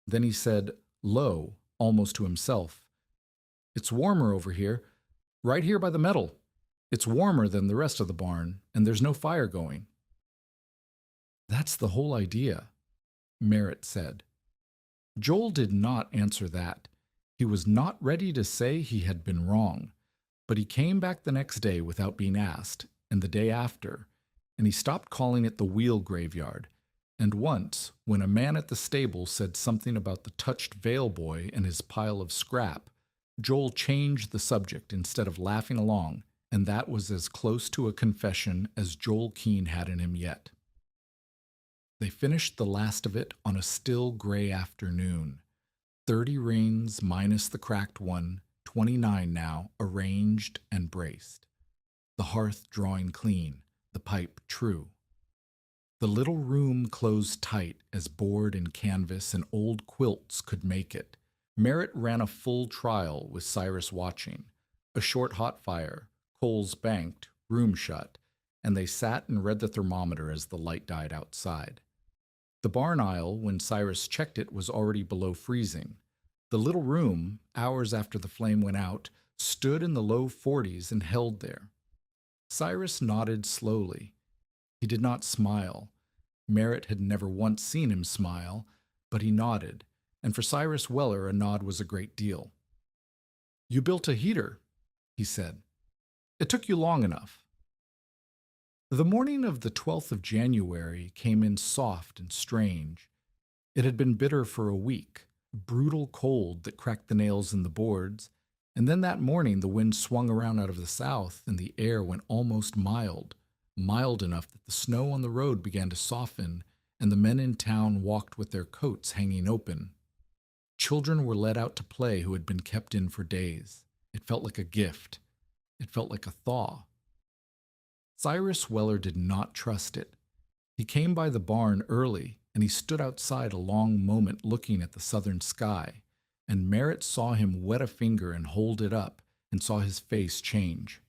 Then he said, low, almost to himself, It's warmer over here, right here by the metal. It's warmer than the rest of the barn, and there's no fire going." "That's the whole idea," Merritt said. Joel did not answer that. He was not ready to say he had been wrong, but he came back the next day without being asked, and the day after, and he stopped calling it the wheel graveyard. And once, when a man at the stable said something about the touched Vale boy and his pile of scrap, Joel changed the subject instead of laughing along, and that was as close to a confession as Joel Keene had in him yet. They finished the last of it on a still gray afternoon. 30 rings minus the cracked one, 29 now, arranged and braced. The hearth drawing clean, the pipe true. The little room closed tight as board and canvas and old quilts could make it. Merritt ran a full trial with Cyrus watching. A short hot fire, coals banked, room shut, and they sat and read the thermometer as the light died outside. The barn aisle, when Cyrus checked it, was already below freezing. The little room, hours after the flame went out, stood in the low 40s and held there. Cyrus nodded slowly. He did not smile. Merritt had never once seen him smile, but he nodded, and for Cyrus Weller a nod was a great deal. "You built a heater," he said. "It took you long enough." The morning of the 12th of January came in soft and strange. It had been bitter for a week, brutal cold that cracked the nails in the boards, and then that morning the wind swung around out of the south and the air went almost mild, mild enough that the snow on the road began to soften and the men in town walked with their coats hanging open. Children were let out to play who had been kept in for days. It felt like a gift. It felt like a thaw. Cyrus Weller did not trust it. He came by the barn early, and he stood outside a long moment looking at the southern sky, and Merritt saw him wet a finger and hold it up, and saw his face change.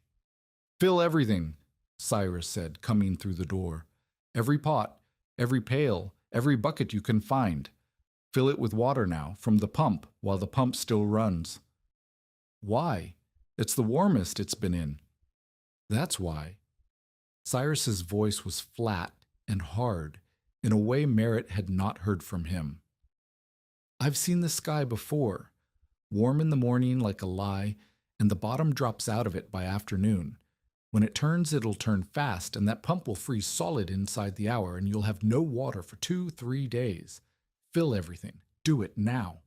"Fill everything," Cyrus said, coming through the door. "Every pot, every pail, every bucket you can find. Fill it with water now, from the pump, while the pump still runs." "Why? It's the warmest it's been in." "That's why." Cyrus's voice was flat and hard, in a way Merritt had not heard from him. "I've seen the sky before, warm in the morning like a lie, and the bottom drops out of it by afternoon. When it turns, it'll turn fast, and that pump will freeze solid inside the hour, and you'll have no water for 2-3 days. Fill everything. Do it now."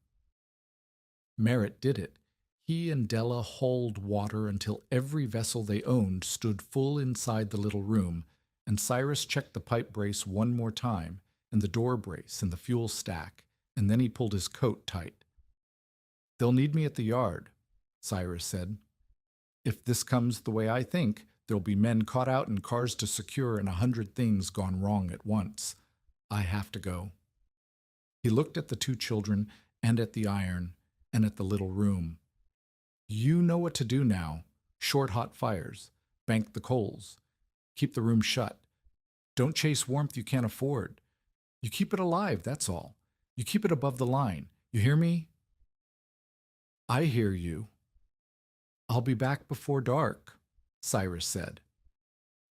Merritt did it. He and Della hauled water until every vessel they owned stood full inside the little room, and Cyrus checked the pipe brace one more time, and the door brace and the fuel stack, and then he pulled his coat tight. "They'll need me at the yard," Cyrus said. "If this comes the way I think, there'll be men caught out and cars to secure and 100 things gone wrong at once. I have to go." He looked at the 2 children and at the iron and at the little room. "You know what to do now. Short hot fires. Bank the coals. Keep the room shut. Don't chase warmth you can't afford. You keep it alive, that's all. You keep it above the line. You hear me?" "I hear you." "I'll be back before dark," Cyrus said.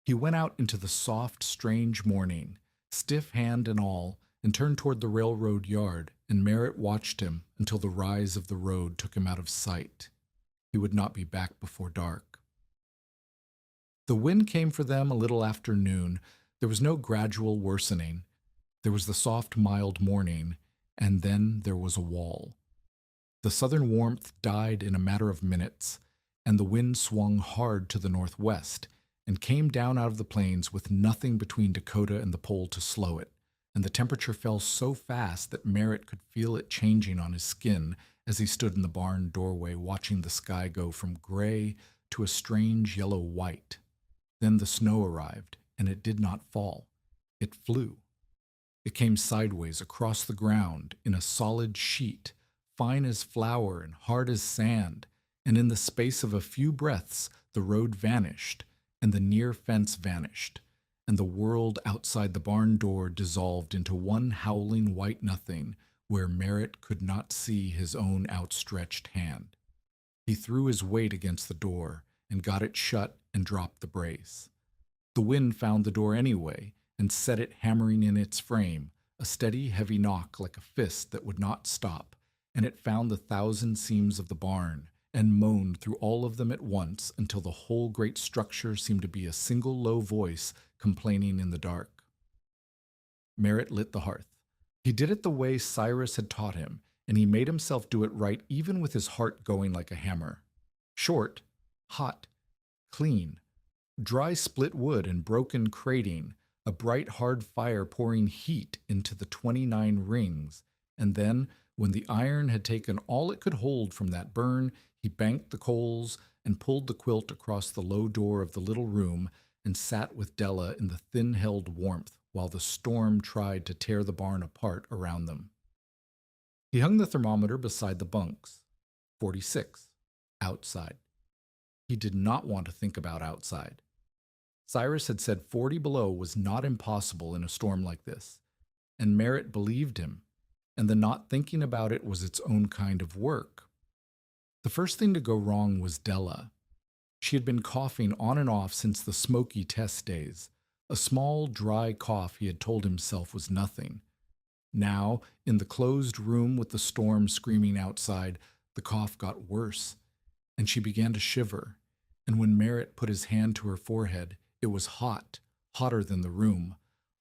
He went out into the soft, strange morning, stiff hand and all, and turned toward the railroad yard, and Merritt watched him until the rise of the road took him out of sight. He would not be back before dark. The wind came for them a little after noon. There was no gradual worsening. There was the soft, mild morning, and then there was a wall. The southern warmth died in a matter of minutes, and the wind swung hard to the northwest, and came down out of the plains with nothing between Dakota and the pole to slow it, and the temperature fell so fast that Merritt could feel it changing on his skin as he stood in the barn doorway watching the sky go from gray to a strange yellow white. Then the snow arrived, and it did not fall. It flew. It came sideways across the ground in a solid sheet, fine as flour and hard as sand, and in the space of a few breaths the road vanished, and the near fence vanished, and the world outside the barn door dissolved into one howling white nothing where Merritt could not see his own outstretched hand. He threw his weight against the door and got it shut and dropped the brace. The wind found the door anyway and set it hammering in its frame, a steady, heavy knock like a fist that would not stop, and it found the thousand seams of the barn and moaned through all of them at once until the whole great structure seemed to be a single low voice complaining in the dark. Merritt lit the hearth. He did it the way Cyrus had taught him, and he made himself do it right even with his heart going like a hammer. Short, hot, clean, dry split wood and broken crating, a bright hard fire pouring heat into the 29 rings, and then, when the iron had taken all it could hold from that burn, he banked the coals and pulled the quilt across the low door of the little room and sat with Della in the thin-held warmth while the storm tried to tear the barn apart around them. He hung the thermometer beside the bunks. 46. Outside. He did not want to think about outside. Cyrus had said 40 below was not impossible in a storm like this, and Merritt believed him, and the not thinking about it was its own kind of work. The first thing to go wrong was Della. She had been coughing on and off since the smoky test days, a small, dry cough he had told himself was nothing. Now, in the closed room with the storm screaming outside, the cough got worse, and she began to shiver, and when Merritt put his hand to her forehead, it was hot, hotter than the room,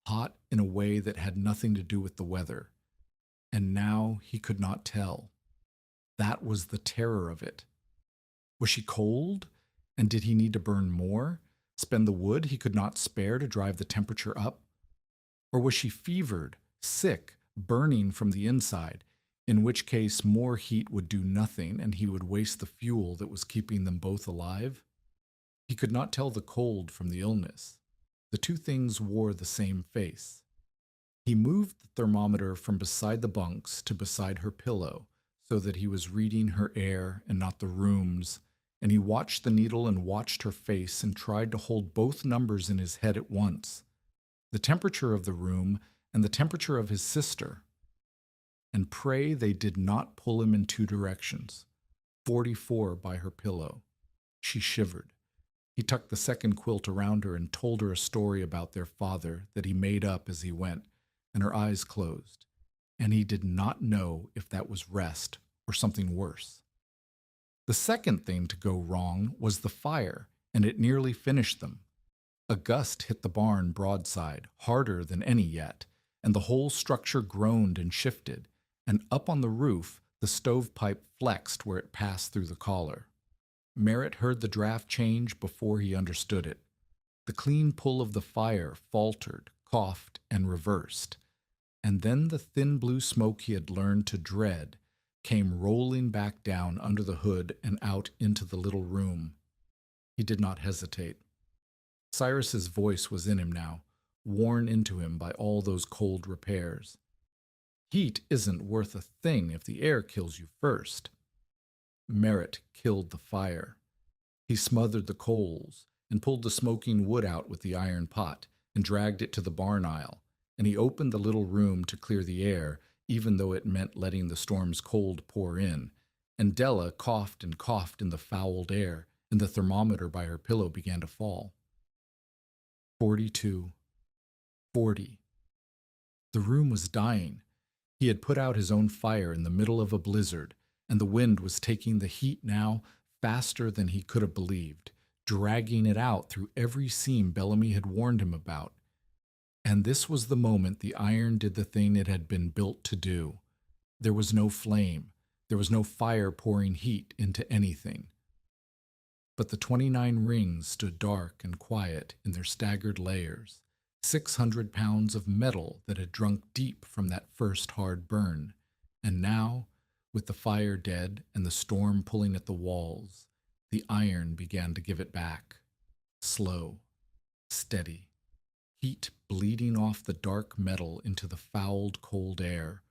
hot in a way that had nothing to do with the weather. And now he could not tell. That was the terror of it. Was she cold? And did he need to burn more? Spend the wood he could not spare to drive the temperature up? Or was she fevered, sick, burning from the inside, in which case more heat would do nothing and he would waste the fuel that was keeping them both alive? He could not tell the cold from the illness. The two things wore the same face. He moved the thermometer from beside the bunks to beside her pillow so that he was reading her air and not the room's, and he watched the needle and watched her face and tried to hold both numbers in his head at once, the temperature of the room and the temperature of his sister. And pray they did not pull him in two directions. 44 by her pillow. She shivered. He tucked the second quilt around her and told her a story about their father that he made up as he went, and her eyes closed, and he did not know if that was rest or something worse. The second thing to go wrong was the fire, and it nearly finished them. A gust hit the barn broadside, harder than any yet, and the whole structure groaned and shifted, and up on the roof the stovepipe flexed where it passed through the collar. Merritt heard the draft change before he understood it. The clean pull of the fire faltered, coughed, and reversed, and then the thin blue smoke he had learned to dread came rolling back down under the hood and out into the little room. He did not hesitate. Cyrus's voice was in him now, worn into him by all those cold repairs. Heat isn't worth a thing if the air kills you first. Merritt killed the fire. He smothered the coals and pulled the smoking wood out with the iron pot and dragged it to the barn aisle, and he opened the little room to clear the air, even though it meant letting the storm's cold pour in, and Della coughed and coughed in the fouled air, and the thermometer by her pillow began to fall. 42. 40. The room was dying. He had put out his own fire in the middle of a blizzard, and the wind was taking the heat now faster than he could have believed, dragging it out through every seam Bellamy had warned him about. And this was the moment the iron did the thing it had been built to do. There was no flame. There was no fire pouring heat into anything. But the 29 rings stood dark and quiet in their staggered layers, 600 pounds of metal that had drunk deep from that first hard burn. And now, with the fire dead and the storm pulling at the walls, the iron began to give it back. Slow, steady, heat bleeding off the dark metal into the fouled cold air,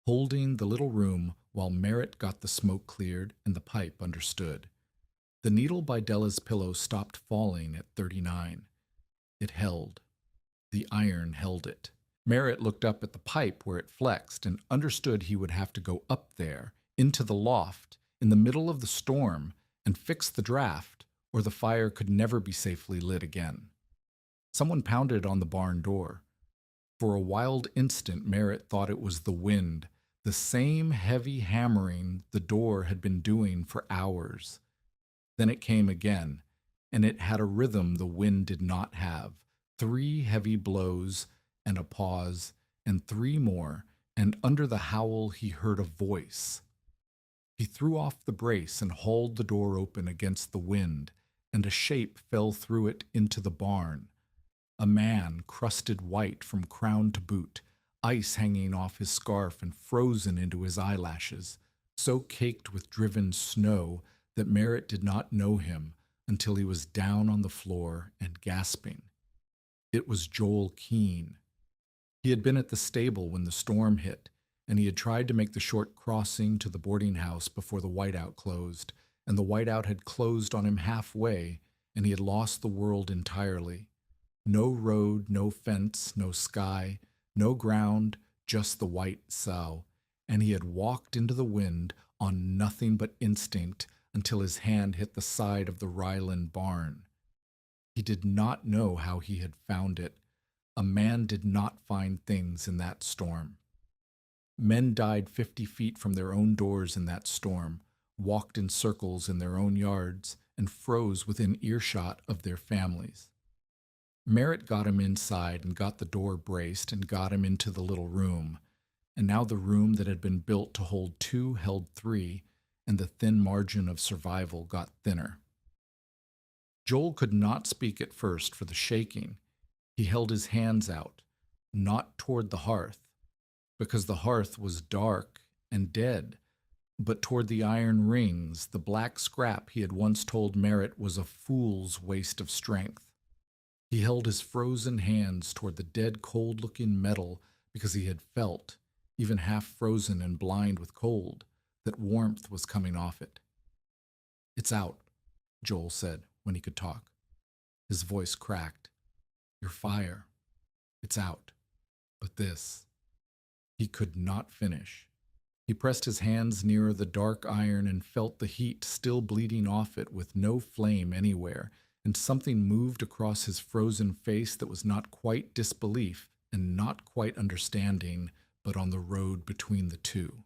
holding the little room while Merritt got the smoke cleared and the pipe understood. The needle by Della's pillow stopped falling at 39. It held. The iron held it. Merritt looked up at the pipe where it flexed and understood he would have to go up there, into the loft, in the middle of the storm, and fix the draft, or the fire could never be safely lit again. Someone pounded on the barn door. For a wild instant, Merritt thought it was the wind, the same heavy hammering the door had been doing for hours. Then it came again, and it had a rhythm the wind did not have. 3 heavy blows, and a pause, and 3 more, and under the howl he heard a voice. He threw off the brace and hauled the door open against the wind, and a shape fell through it into the barn. A man, crusted white from crown to boot, ice hanging off his scarf and frozen into his eyelashes, so caked with driven snow that Merritt did not know him until he was down on the floor and gasping. It was Joel Keene. He had been at the stable when the storm hit, and he had tried to make the short crossing to the boarding house before the whiteout closed, and the whiteout had closed on him halfway, and he had lost the world entirely. No road, no fence, no sky, no ground, just the white sow, and he had walked into the wind on nothing but instinct until his hand hit the side of the Ryland barn. He did not know how he had found it. A man did not find things in that storm. Men died 50 feet from their own doors in that storm, walked in circles in their own yards, and froze within earshot of their families. Merritt got him inside and got the door braced and got him into the little room, and now the room that had been built to hold 2 held 3, and the thin margin of survival got thinner. Joel could not speak at first for the shaking. He held his hands out, not toward the hearth, because the hearth was dark and dead, but toward the iron rings, the black scrap he had once told Merritt was a fool's waste of strength. He held his frozen hands toward the dead, cold-looking metal because he had felt, even half frozen and blind with cold, that warmth was coming off it. "It's out," Joel said when he could talk. His voice cracked. "Your fire. It's out. But this." He could not finish. He pressed his hands nearer the dark iron and felt the heat still bleeding off it with no flame anywhere, and something moved across his frozen face that was not quite disbelief and not quite understanding, but on the road between the two.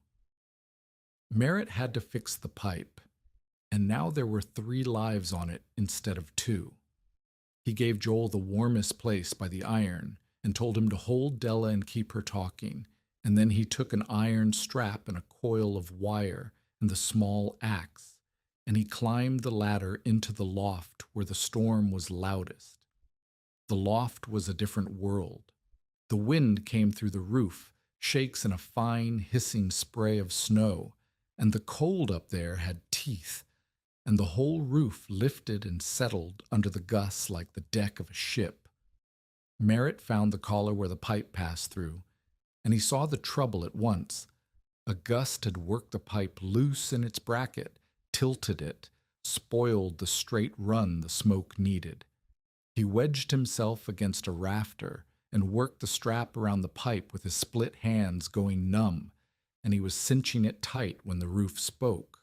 Merritt had to fix the pipe, and now there were 3 lives on it instead of 2. He gave Joel the warmest place by the iron and told him to hold Della and keep her talking, and then he took an iron strap and a coil of wire and the small axe, and he climbed the ladder into the loft where the storm was loudest. The loft was a different world. The wind came through the roof, shakes in a fine, hissing spray of snow, and the cold up there had teeth, and the whole roof lifted and settled under the gusts like the deck of a ship. Merritt found the collar where the pipe passed through, and he saw the trouble at once. A gust had worked the pipe loose in its bracket, tilted it, spoiled the straight run the smoke needed. He wedged himself against a rafter and worked the strap around the pipe with his split hands going numb, and he was cinching it tight when the roof spoke.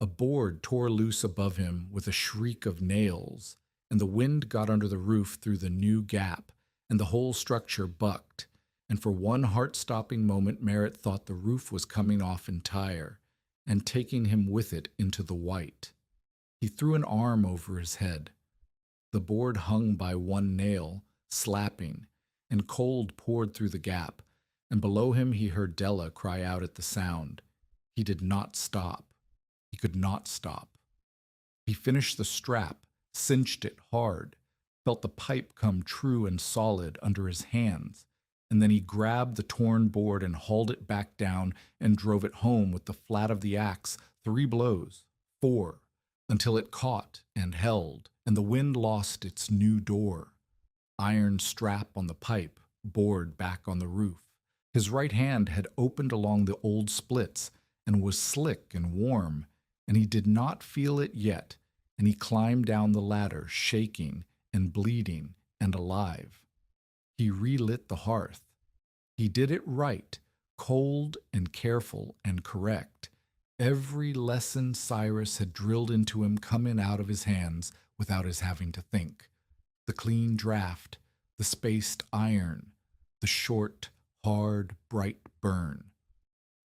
A board tore loose above him with a shriek of nails, and the wind got under the roof through the new gap, and the whole structure bucked, and for one heart-stopping moment Merritt thought the roof was coming off entire, and taking him with it into the white. He threw an arm over his head. The board hung by one nail, slapping, and cold poured through the gap, and below him he heard Della cry out at the sound. He did not stop. He could not stop. He finished the strap, cinched it hard, felt the pipe come true and solid under his hands, and then he grabbed the torn board and hauled it back down and drove it home with the flat of the axe, 3 blows, 4, until it caught and held, and the wind lost its new door. Iron strap on the pipe, board back on the roof. His right hand had opened along the old splits and was slick and warm, and he did not feel it yet, and he climbed down the ladder, shaking and bleeding and alive. He relit the hearth. He did it right, cold and careful and correct, Every lesson Cyrus had drilled into him coming out of his hands without his having to think. The clean draft, the spaced iron, the short, hard, bright burn.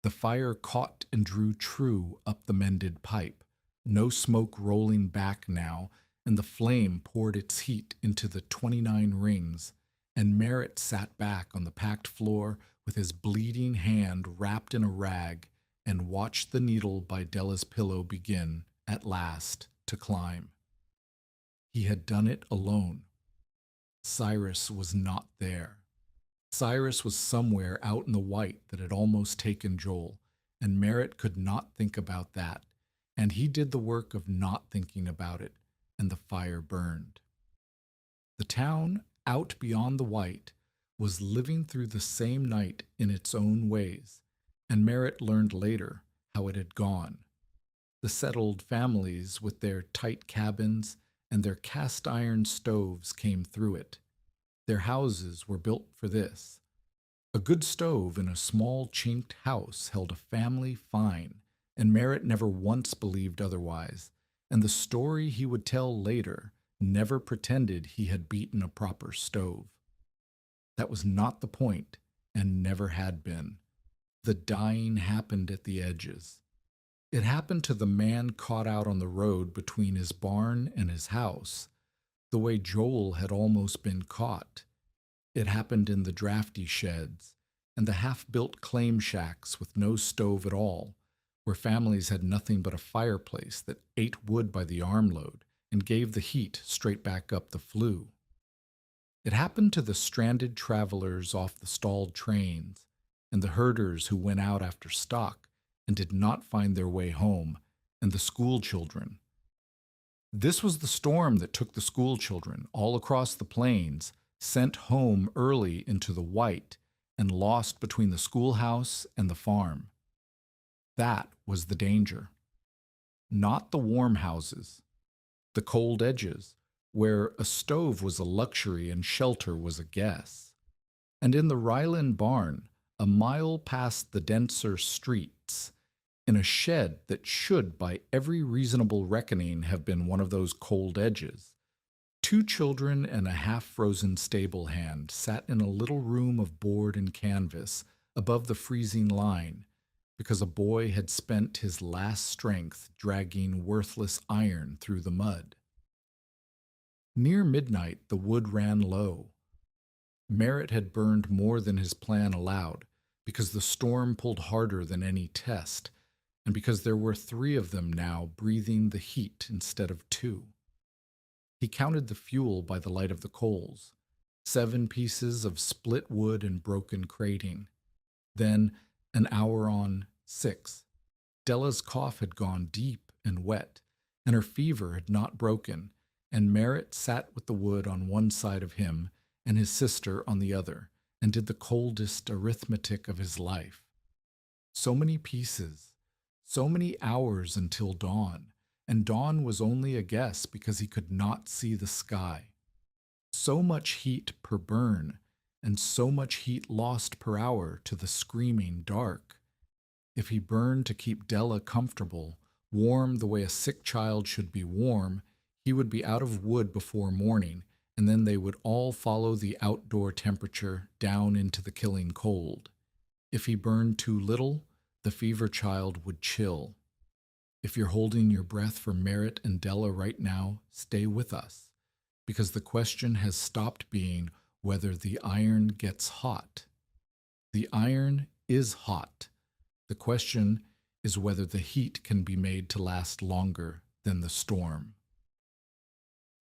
The fire caught and drew true up the mended pipe, no smoke rolling back now, and the flame poured its heat into the 29 rings, and Merritt sat back on the packed floor with his bleeding hand wrapped in a rag and watched the needle by Della's pillow begin, at last, to climb. He had done it alone. Cyrus was not there. Cyrus was somewhere out in the white that had almost taken Joel, and Merritt could not think about that, and he did the work of not thinking about it, and the fire burned. The town, out beyond the white, was living through the same night in its own ways, and Merritt learned later how it had gone. The settled families with their tight cabins and their cast-iron stoves came through it. Their houses were built for this. A good stove in a small chinked house held a family fine, and Merritt never once believed otherwise, and the story he would tell later never pretended he had beaten a proper stove. That was not the point, and never had been. The dying happened at the edges. It happened to the man caught out on the road between his barn and his house, the way Joel had almost been caught. It happened in the drafty sheds and the half-built claim shacks with no stove at all, where families had nothing but a fireplace that ate wood by the armload and gave the heat straight back up the flue. It happened to the stranded travelers off the stalled trains and the herders who went out after stock and did not find their way home, and the school children. This was the storm that took the school children all across the plains, sent home early into the white, and lost between the schoolhouse and the farm. That was the danger. Not the warm houses, the cold edges, where a stove was a luxury and shelter was a guess. And in the Ryland barn, a mile past the denser streets, in a shed that should, by every reasonable reckoning, have been one of those cold edges, 2 children and a half-frozen stable hand sat in a little room of board and canvas above the freezing line, because a boy had spent his last strength dragging worthless iron through the mud. Near midnight the wood ran low. Merritt had burned more than his plan allowed, because the storm pulled harder than any test, and because there were 3 of them now breathing the heat instead of 2. He counted the fuel by the light of the coals, 7 pieces of split wood and broken crating. Then, an hour on, 6. Della's cough had gone deep and wet, and her fever had not broken, and Merritt sat with the wood on one side of him and his sister on the other, and did the coldest arithmetic of his life. So many pieces, so many hours until dawn, and dawn was only a guess because he could not see the sky. So much heat per burn, and so much heat lost per hour to the screaming dark. If he burned to keep Della comfortable, warm the way a sick child should be warm, he would be out of wood before morning, and then they would all follow the outdoor temperature down into the killing cold. If he burned too little, the fever child would chill. If you're holding your breath for Merritt and Della right now, stay with us, because the question has stopped being whether the iron gets hot. The iron is hot. The question is whether the heat can be made to last longer than the storm.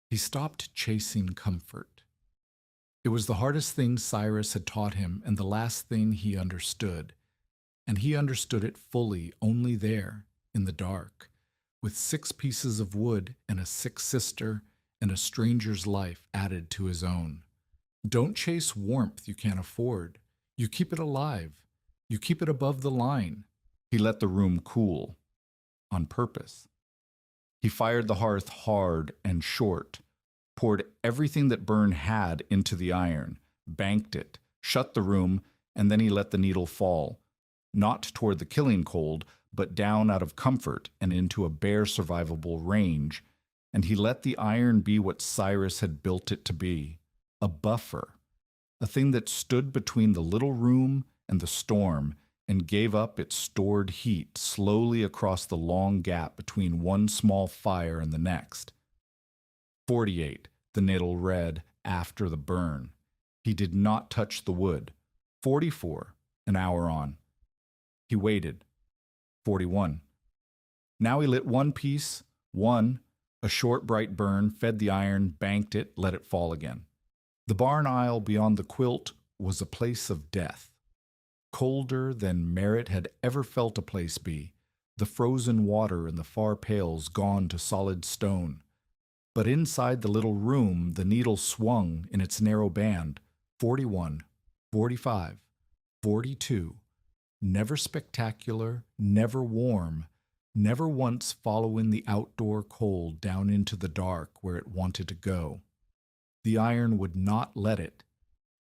He stopped chasing comfort. It was the hardest thing Cyrus had taught him and the last thing he understood, and he understood it fully only there, in the dark, with 6 pieces of wood and a sick sister and a stranger's life added to his own. Don't chase warmth you can't afford. You keep it alive. You keep it above the line. He let the room cool, on purpose. He fired the hearth hard and short, poured everything that burn had into the iron, banked it, shut the room, and then he let the needle fall, not toward the killing cold, but down out of comfort and into a bare survivable range, and he let the iron be what Cyrus had built it to be, a buffer, a thing that stood between the little room and the storm and gave up its stored heat slowly across the long gap between one small fire and the next. 48, the needle read, after the burn. He did not touch the wood. 44, an hour on. He waited. 41. Now he lit one piece, a short bright burn, fed the iron, banked it, let it fall again. The barn aisle beyond the quilt was a place of death. Colder than Merritt had ever felt a place be, the frozen water in the far pails gone to solid stone. But inside the little room the needle swung in its narrow band, 41, 45, 42, never spectacular, never warm, never once following the outdoor cold down into the dark where it wanted to go. The iron would not let it.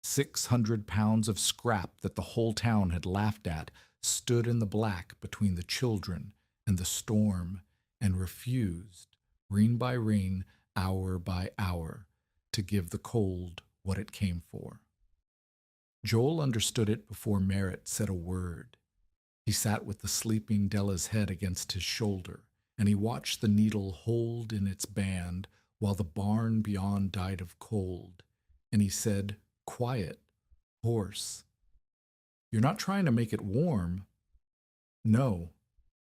600 pounds of scrap that the whole town had laughed at stood in the black between the children and the storm and refused, rein by rein, hour by hour, to give the cold what it came for. Joel understood it before Merritt said a word. He sat with the sleeping Della's head against his shoulder, and he watched the needle hold in its band while the barn beyond died of cold, and he said, quiet, hoarse, "You're not trying to make it warm?" "No,"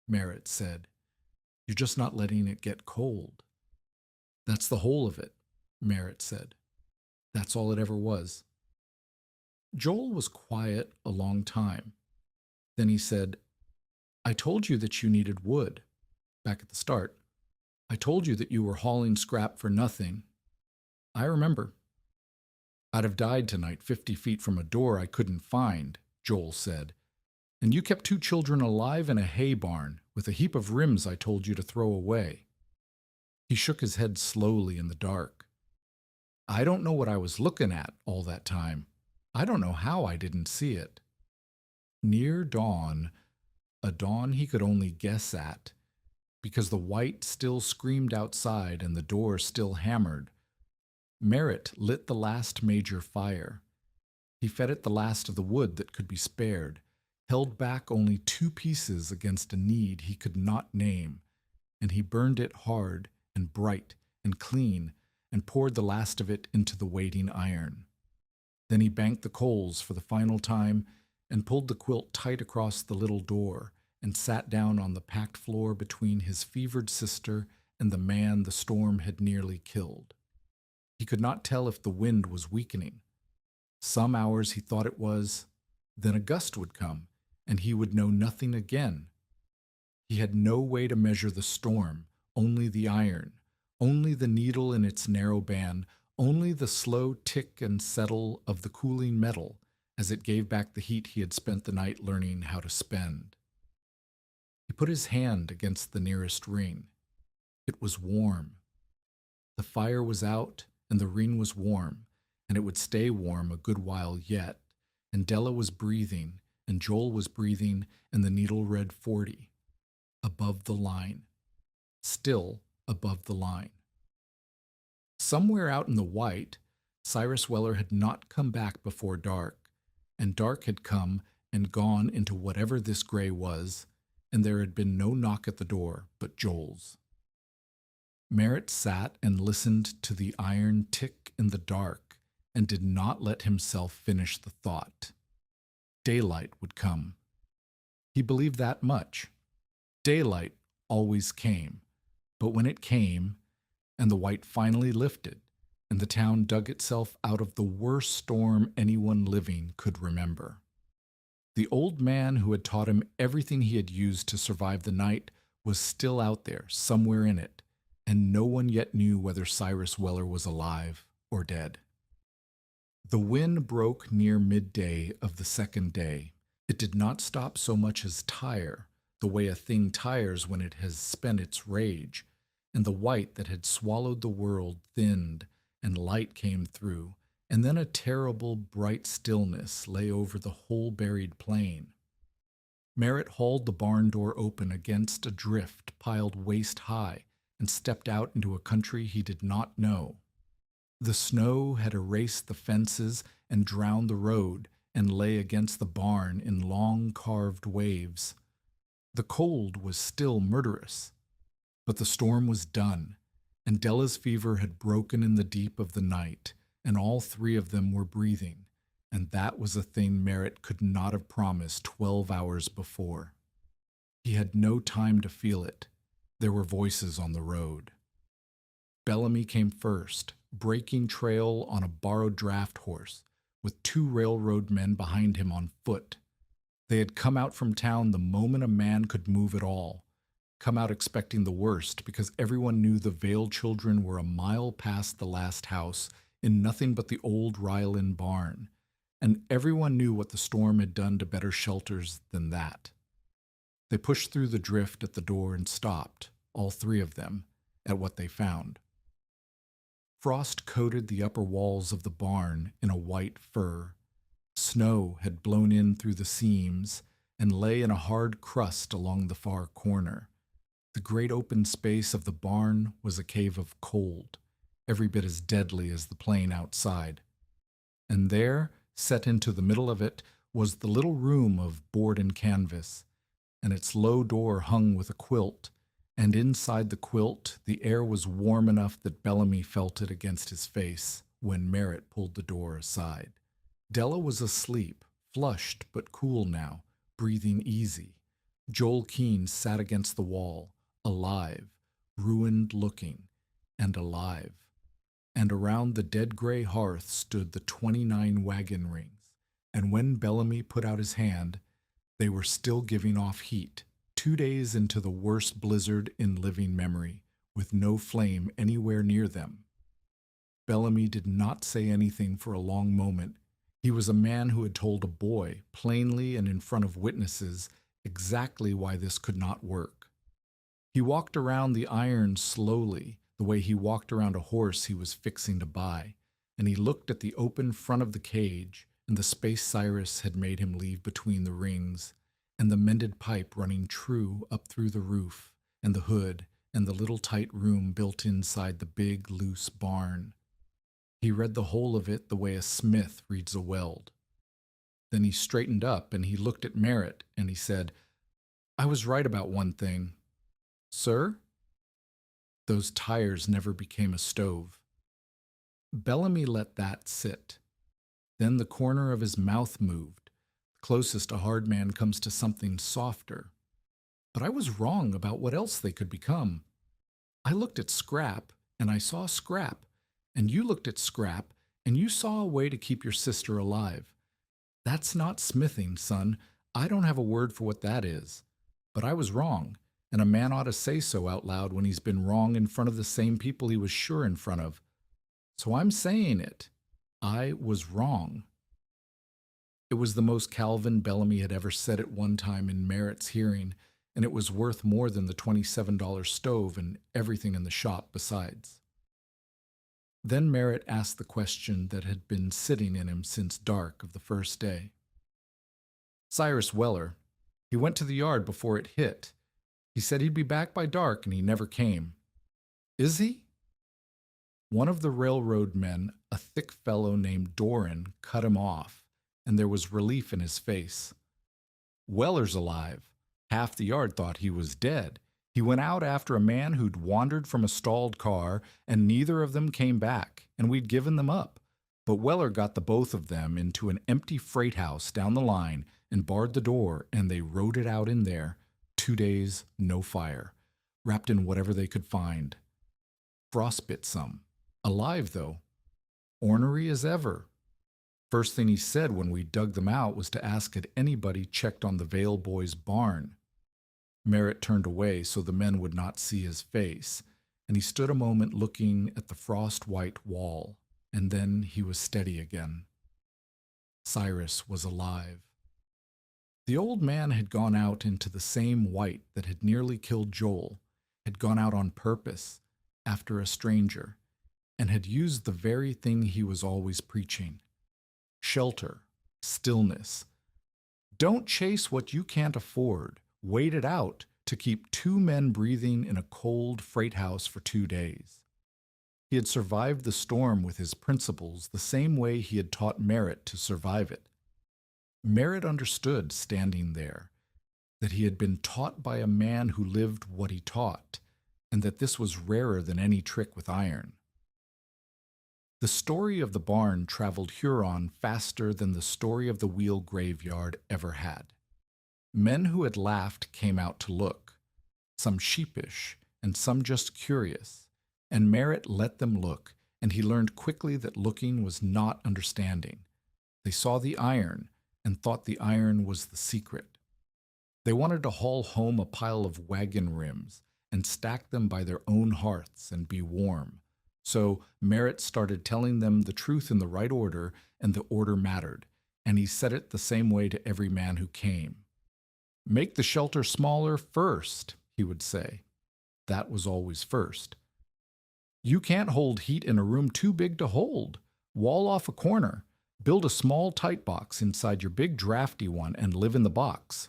Merritt said. "You're just not letting it get cold." "That's the whole of it," Merritt said. "That's all it ever was." Joel was quiet a long time. Then he said, "I told you that you needed wood, back at the start. I told you that you were hauling scrap for nothing. I remember." "I'd have died tonight 50 feet from a door I couldn't find," Joel said. "And you kept 2 children alive in a hay barn with a heap of rims I told you to throw away." He shook his head slowly in the dark. "I don't know what I was looking at all that time. I don't know how I didn't see it." Near dawn, a dawn he could only guess at, because the white still screamed outside and the door still hammered, Merritt lit the last major fire. He fed it the last of the wood that could be spared, held back only 2 pieces against a need he could not name, and he burned it hard and bright and clean and poured the last of it into the waiting iron. Then he banked the coals for the final time and pulled the quilt tight across the little door and sat down on the packed floor between his fevered sister and the man the storm had nearly killed. He could not tell if the wind was weakening. Some hours he thought it was, then a gust would come, and he would know nothing again. He had no way to measure the storm, only the iron, only the needle in its narrow band, only the slow tick and settle of the cooling metal as it gave back the heat he had spent the night learning how to spend. He put his hand against the nearest ring. It was warm. The fire was out, and the ring was warm, and it would stay warm a good while yet, and Della was breathing, and Joel was breathing, and the needle read 40, above the line, still above the line. Somewhere out in the white, Cyrus Weller had not come back before dark, and dark had come and gone into whatever this gray was, and there had been no knock at the door but Joel's. Merritt sat and listened to the iron tick in the dark and did not let himself finish the thought. Daylight would come. He believed that much. Daylight always came, but when it came, and the white finally lifted, and the town dug itself out of the worst storm anyone living could remember. The old man who had taught him everything he had used to survive the night was still out there, somewhere in it, and no one yet knew whether Cyrus Weller was alive or dead. The wind broke near midday of the second day. It did not stop so much as tire, the way a thing tires when it has spent its rage, and the white that had swallowed the world thinned, and light came through, and then a terrible bright stillness lay over the whole buried plain. Merritt hauled the barn door open against a drift piled waist high and stepped out into a country he did not know. The snow had erased the fences and drowned the road and lay against the barn in long carved waves. The cold was still murderous, but the storm was done, and Della's fever had broken in the deep of the night, and all three of them were breathing, and that was a thing Merritt could not have promised 12 hours before. He had no time to feel it. There were voices on the road. Bellamy came first, breaking trail on a borrowed draft horse, with 2 railroad men behind him on foot. They had come out from town the moment a man could move at all, come out expecting the worst because everyone knew the Vale children were a mile past the last house in nothing but the old Ryland barn, and everyone knew what the storm had done to better shelters than that. They pushed through the drift at the door and stopped, all 3 of them, at what they found. Frost coated the upper walls of the barn in a white fur. Snow had blown in through the seams and lay in a hard crust along the far corner. The great open space of the barn was a cave of cold, every bit as deadly as the plain outside. And there, set into the middle of it, was the little room of board and canvas, and its low door hung with a quilt, and inside the quilt the air was warm enough that Bellamy felt it against his face when Merritt pulled the door aside. Della was asleep, flushed but cool now, breathing easy. Joel Keene sat against the wall, alive, ruined looking, and alive. And around the dead gray hearth stood the 29 wagon rings, and when Bellamy put out his hand, they were still giving off heat, 2 days into the worst blizzard in living memory, with no flame anywhere near them. Bellamy did not say anything for a long moment. He was a man who had told a boy, plainly and in front of witnesses, exactly why this could not work. He walked around the iron slowly, the way he walked around a horse he was fixing to buy, and he looked at the open front of the cage and the space Cyrus had made him leave between the rings, and the mended pipe running true up through the roof, and the hood, and the little tight room built inside the big, loose barn. He read the whole of it the way a smith reads a weld. Then he straightened up and he looked at Merritt and he said, "I was right about one thing." "Sir?" "Those tires never became a stove." Bellamy let that sit. Then the corner of his mouth moved. Closest a hard man comes to something softer. "But I was wrong about what else they could become. I looked at scrap and I saw scrap. And you looked at scrap, and you saw a way to keep your sister alive. That's not smithing, son. I don't have a word for what that is. But I was wrong, and a man ought to say so out loud when he's been wrong in front of the same people he was sure in front of. So I'm saying it. I was wrong." It was the most Calvin Bellamy had ever said at one time in Merritt's hearing, and it was worth more than the $27 stove and everything in the shop besides. Then Merritt asked the question that had been sitting in him since dark of the first day. "Cyrus Weller, he went to the yard before it hit. He said he'd be back by dark, and he never came. Is he?" One of the railroad men, a thick fellow named Doran, cut him off, and there was relief in his face. "Weller's alive. Half the yard thought he was dead. He went out after a man who'd wandered from a stalled car, and neither of them came back, and we'd given them up. But Weller got the both of them into an empty freight house down the line and barred the door, and they rode it out in there, 2 days, no fire, wrapped in whatever they could find. Frostbit some. Alive, though. Ornery as ever. First thing he said when we dug them out was to ask had anybody checked on the Vale boys' barn. Merritt turned away so the men would not see his face, and he stood a moment looking at the frost-white wall, and then he was steady again. Cyrus was alive. The old man had gone out into the same white that had nearly killed Joel, had gone out on purpose, after a stranger, and had used the very thing he was always preaching: shelter, stillness. Don't chase what you can't afford. Wait it out to keep two men breathing in a cold freight house for 2 days. He had survived the storm with his principles the same way he had taught Merritt to survive it. Merritt understood, standing there, that he had been taught by a man who lived what he taught, and that this was rarer than any trick with iron. The story of the barn traveled Huron faster than the story of the wheel graveyard ever had. Men who had laughed came out to look, some sheepish and some just curious, and Merritt let them look, and he learned quickly that looking was not understanding. They saw the iron and thought the iron was the secret. They wanted to haul home a pile of wagon rims and stack them by their own hearths and be warm. So Merritt started telling them the truth in the right order, and the order mattered, and he said it the same way to every man who came. "Make the shelter smaller first," he would say. That was always first. "You can't hold heat in a room too big to hold. Wall off a corner. Build a small tight box inside your big drafty one and live in the box."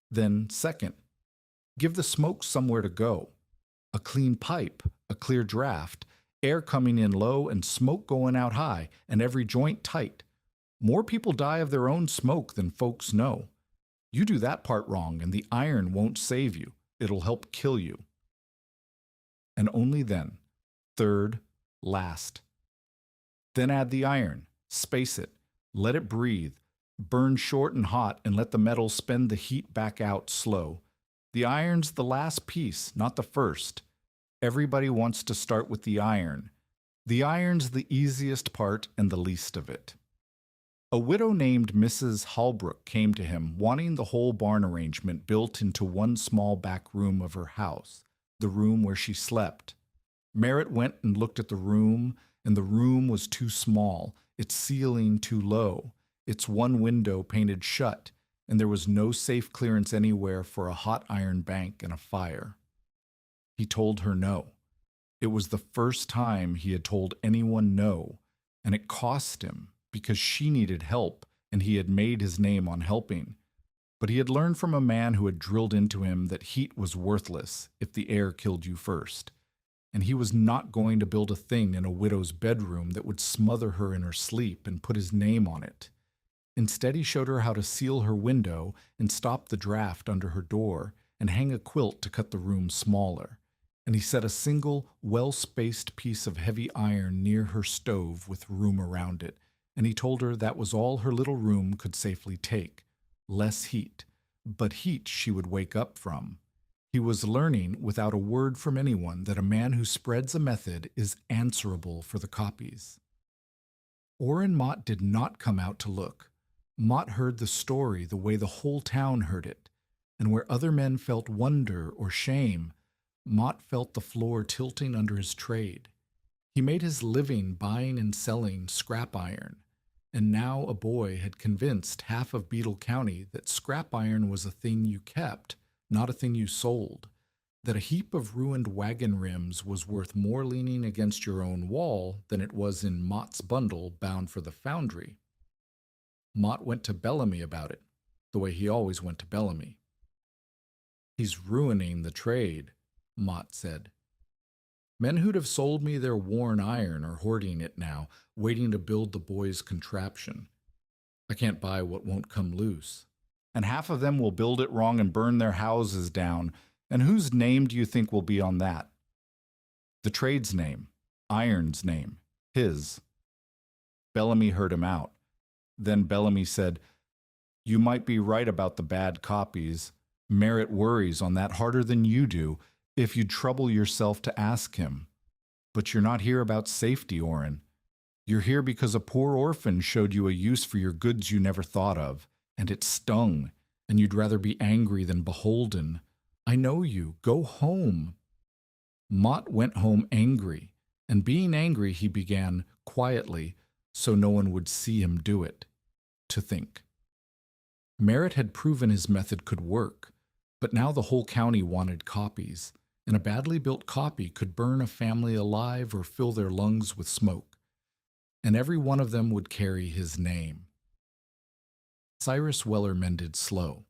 Then, second, give the smoke somewhere to go. A clean pipe, a clear draft, air coming in low and smoke going out high, and every joint tight. More people die of their own smoke than folks know. You do that part wrong, and the iron won't save you. It'll help kill you. And only then, third, last. Then add the iron, space it, let it breathe, burn short and hot, and let the metal spend the heat back out slow. The iron's the last piece, not the first. Everybody wants to start with the iron. The iron's the easiest part and the least of it. A widow named Mrs. Holbrook came to him, wanting the whole barn arrangement built into one small back room of her house, the room where she slept. Merritt went and looked at the room, and the room was too small, its ceiling too low, its one window painted shut, and there was no safe clearance anywhere for a hot iron bank and a fire. He told her no. It was the first time he had told anyone no, and it cost him, because she needed help, and he had made his name on helping. But he had learned from a man who had drilled into him that heat was worthless if the air killed you first, and he was not going to build a thing in a widow's bedroom that would smother her in her sleep and put his name on it. Instead, he showed her how to seal her window and stop the draft under her door and hang a quilt to cut the room smaller. And he set a single, well-spaced piece of heavy iron near her stove with room around it, and he told her that was all her little room could safely take. Less heat, but heat she would wake up from. He was learning, without a word from anyone, that a man who spreads a method is answerable for the copies. Orrin Mott did not come out to look. Mott heard the story the way the whole town heard it, and where other men felt wonder or shame, Mott felt the floor tilting under his trade. He made his living buying and selling scrap iron, and now a boy had convinced half of Beetle County that scrap iron was a thing you kept, not a thing you sold, that a heap of ruined wagon rims was worth more leaning against your own wall than it was in Mott's bundle bound for the foundry. Mott went to Bellamy about it, the way he always went to Bellamy. "He's ruining the trade," Mott said. "Men who'd have sold me their worn iron are hoarding it now, waiting to build the boy's contraption. I can't buy what won't come loose. And half of them will build it wrong and burn their houses down, and whose name do you think will be on that?" "The trade's name, iron's name, his." Bellamy heard him out. Then Bellamy said, "You might be right about the bad copies. Merritt worries on that harder than you do, if you'd trouble yourself to ask him. But you're not here about safety, Orrin. You're here because a poor orphan showed you a use for your goods you never thought of, and it stung, and you'd rather be angry than beholden. I know you. Go home." Mott went home angry, and being angry he began, quietly, so no one would see him do it, to think. Merritt had proven his method could work, but now the whole county wanted copies, and a badly built copy could burn a family alive or fill their lungs with smoke, and every one of them would carry his name. Cyrus Weller mended slow.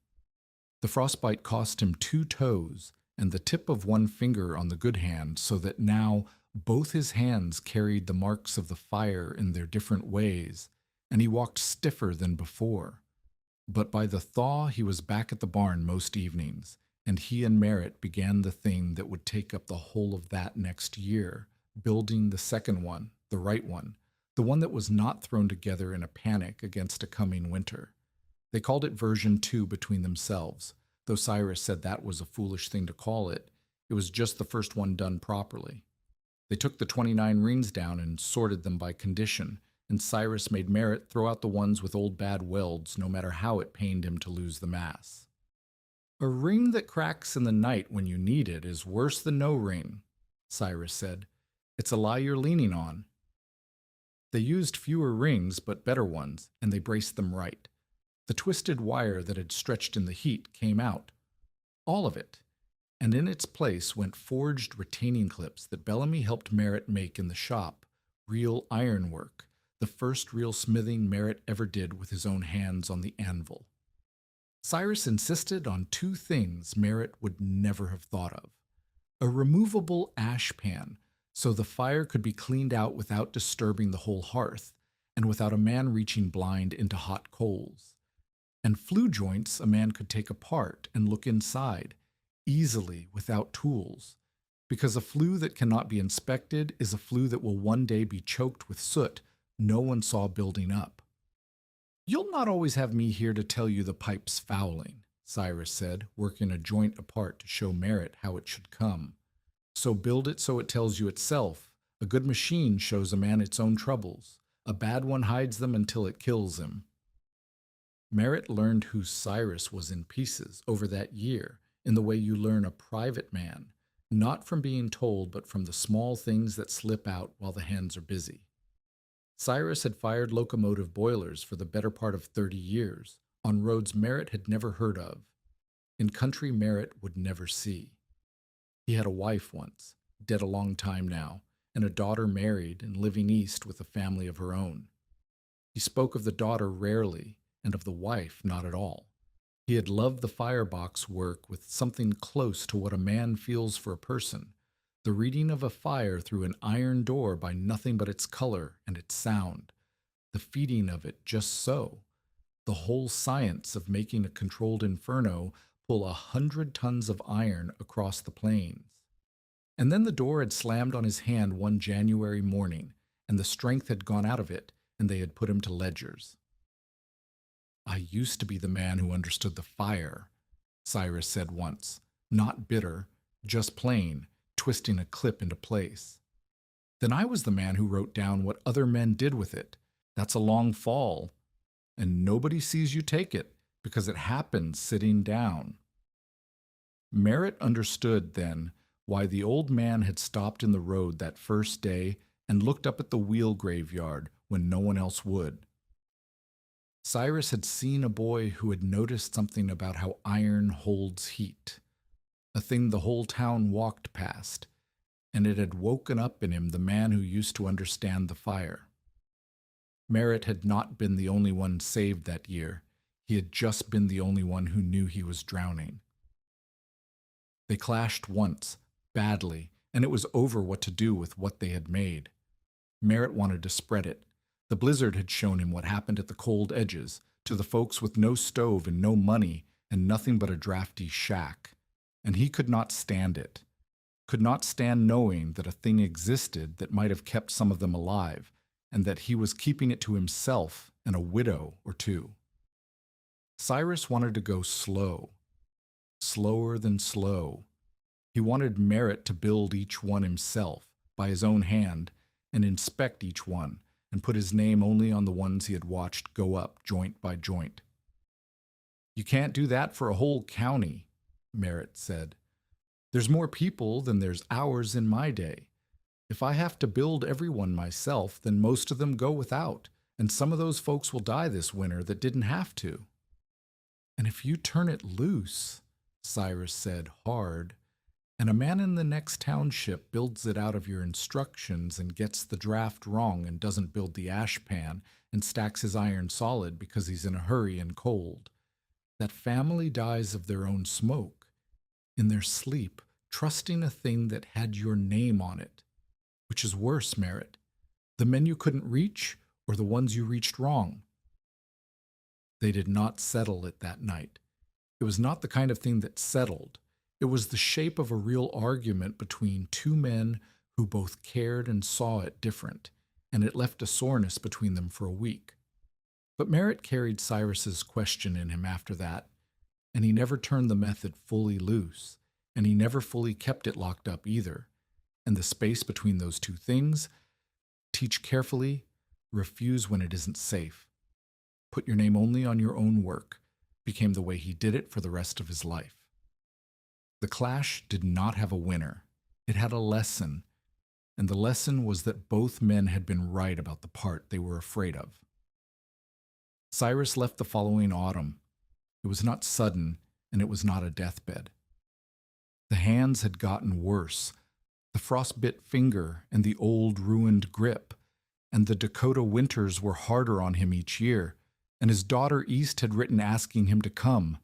The frostbite cost him 2 toes and the tip of one finger on the good hand, so that now both his hands carried the marks of the fire in their different ways, and he walked stiffer than before. But by the thaw he was back at the barn most evenings, and he and Merritt began the thing that would take up the whole of that next year, building the second one, the right one, the one that was not thrown together in a panic against a coming winter. They called it version 2 between themselves, though Cyrus said that was a foolish thing to call it. It was just the first one done properly. They took the 29 rings down and sorted them by condition, and Cyrus made Merritt throw out the ones with old bad welds, no matter how it pained him to lose the mass. "A ring that cracks in the night when you need it is worse than no ring," Cyrus said. "It's a lie you're leaning on." They used fewer rings, but better ones, and they braced them right. The twisted wire that had stretched in the heat came out. All of it. And in its place went forged retaining clips that Bellamy helped Merritt make in the shop. Real ironwork. The first real smithing Merritt ever did with his own hands on the anvil. Cyrus insisted on 2 things Merritt would never have thought of. A removable ash pan, so the fire could be cleaned out without disturbing the whole hearth, and without a man reaching blind into hot coals. And flue joints a man could take apart and look inside, easily without tools, because a flue that cannot be inspected is a flue that will one day be choked with soot no one saw building up. "You'll not always have me here to tell you the pipe's fouling," Cyrus said, working a joint apart to show Merritt how it should come. "So build it so it tells you itself. A good machine shows a man its own troubles. A bad one hides them until it kills him." Merritt learned who Cyrus was in pieces over that year, in the way you learn a private man, not from being told, but from the small things that slip out while the hands are busy. Cyrus had fired locomotive boilers for the better part of 30 years, on roads Merritt had never heard of, in country Merritt would never see. He had a wife once, dead a long time now, and a daughter married and living east with a family of her own. He spoke of the daughter rarely, and of the wife not at all. He had loved the firebox work with something close to what a man feels for a person, the reading of a fire through an iron door by nothing but its color and its sound, the feeding of it just so, the whole science of making a controlled inferno pull 100 tons of iron across the plains. And then the door had slammed on his hand one January morning, and the strength had gone out of it, and they had put him to ledgers. "I used to be the man who understood the fire," Cyrus said once, not bitter, just plain, twisting a clip into place. "Then I was the man who wrote down what other men did with it. That's a long fall, and nobody sees you take it, because it happens sitting down." Merritt understood then why the old man had stopped in the road that first day and looked up at the wheel graveyard when no one else would. Cyrus had seen a boy who had noticed something about how iron holds heat, a thing the whole town walked past, and it had woken up in him the man who used to understand the fire. Merritt had not been the only one saved that year. He had just been the only one who knew he was drowning. They clashed once, badly, and it was over what to do with what they had made. Merritt wanted to spread it. The blizzard had shown him what happened at the cold edges, to the folks with no stove and no money and nothing but a drafty shack. And he could not stand it. Could not stand knowing that a thing existed that might have kept some of them alive, and that he was keeping it to himself and a widow or two. Cyrus wanted to go slow, slower than slow. He wanted Merritt to build each one himself, by his own hand, and inspect each one, and put his name only on the ones he had watched go up joint by joint. "You can't do that for a whole county," Merritt said. "There's more people than there's hours in my day. If I have to build every one myself, then most of them go without, and some of those folks will die this winter that didn't have to." "And if you turn it loose," Cyrus said hard, And a man in the next township builds it out of your instructions and gets the draft wrong and doesn't build the ash pan and stacks his iron solid because he's in a hurry and cold. That family dies of their own smoke, in their sleep, trusting a thing that had your name on it. Which is worse, Merritt? The men you couldn't reach or the ones you reached wrong? They did not settle it that night. It was not the kind of thing that settled. It was the shape of a real argument between two men who both cared and saw it different, and it left a soreness between them for a week. But Merritt carried Cyrus's question in him after that, and he never turned the method fully loose, and he never fully kept it locked up either. And the space between those two things, teach carefully, refuse when it isn't safe, put your name only on your own work, became the way he did it for the rest of his life. The clash did not have a winner. It had a lesson, and the lesson was that both men had been right about the part they were afraid of. Cyrus left the following autumn. It was not sudden, and it was not a deathbed. The hands had gotten worse, the frostbit finger and the old ruined grip, and the Dakota winters were harder on him each year, and his daughter East had written asking him to come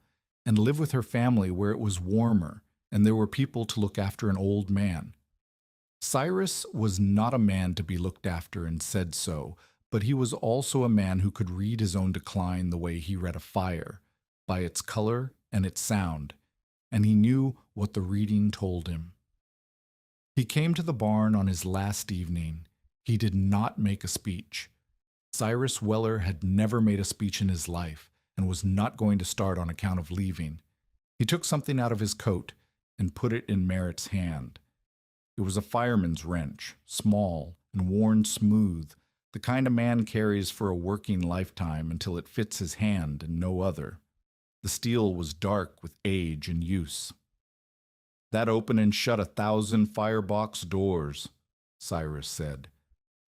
and live with her family where it was warmer and there were people to look after an old man. Cyrus was not a man to be looked after and said so, but he was also a man who could read his own decline the way he read a fire, by its color and its sound, and he knew what the reading told him. He came to the barn on his last evening. He did not make a speech. Cyrus Weller had never made a speech in his life and was not going to start on account of leaving. He took something out of his coat and put it in Merritt's hand. It was a fireman's wrench, small and worn smooth, the kind a man carries for a working lifetime until it fits his hand and no other. The steel was dark with age and use. "That opened and shut 1,000 firebox doors," Cyrus said.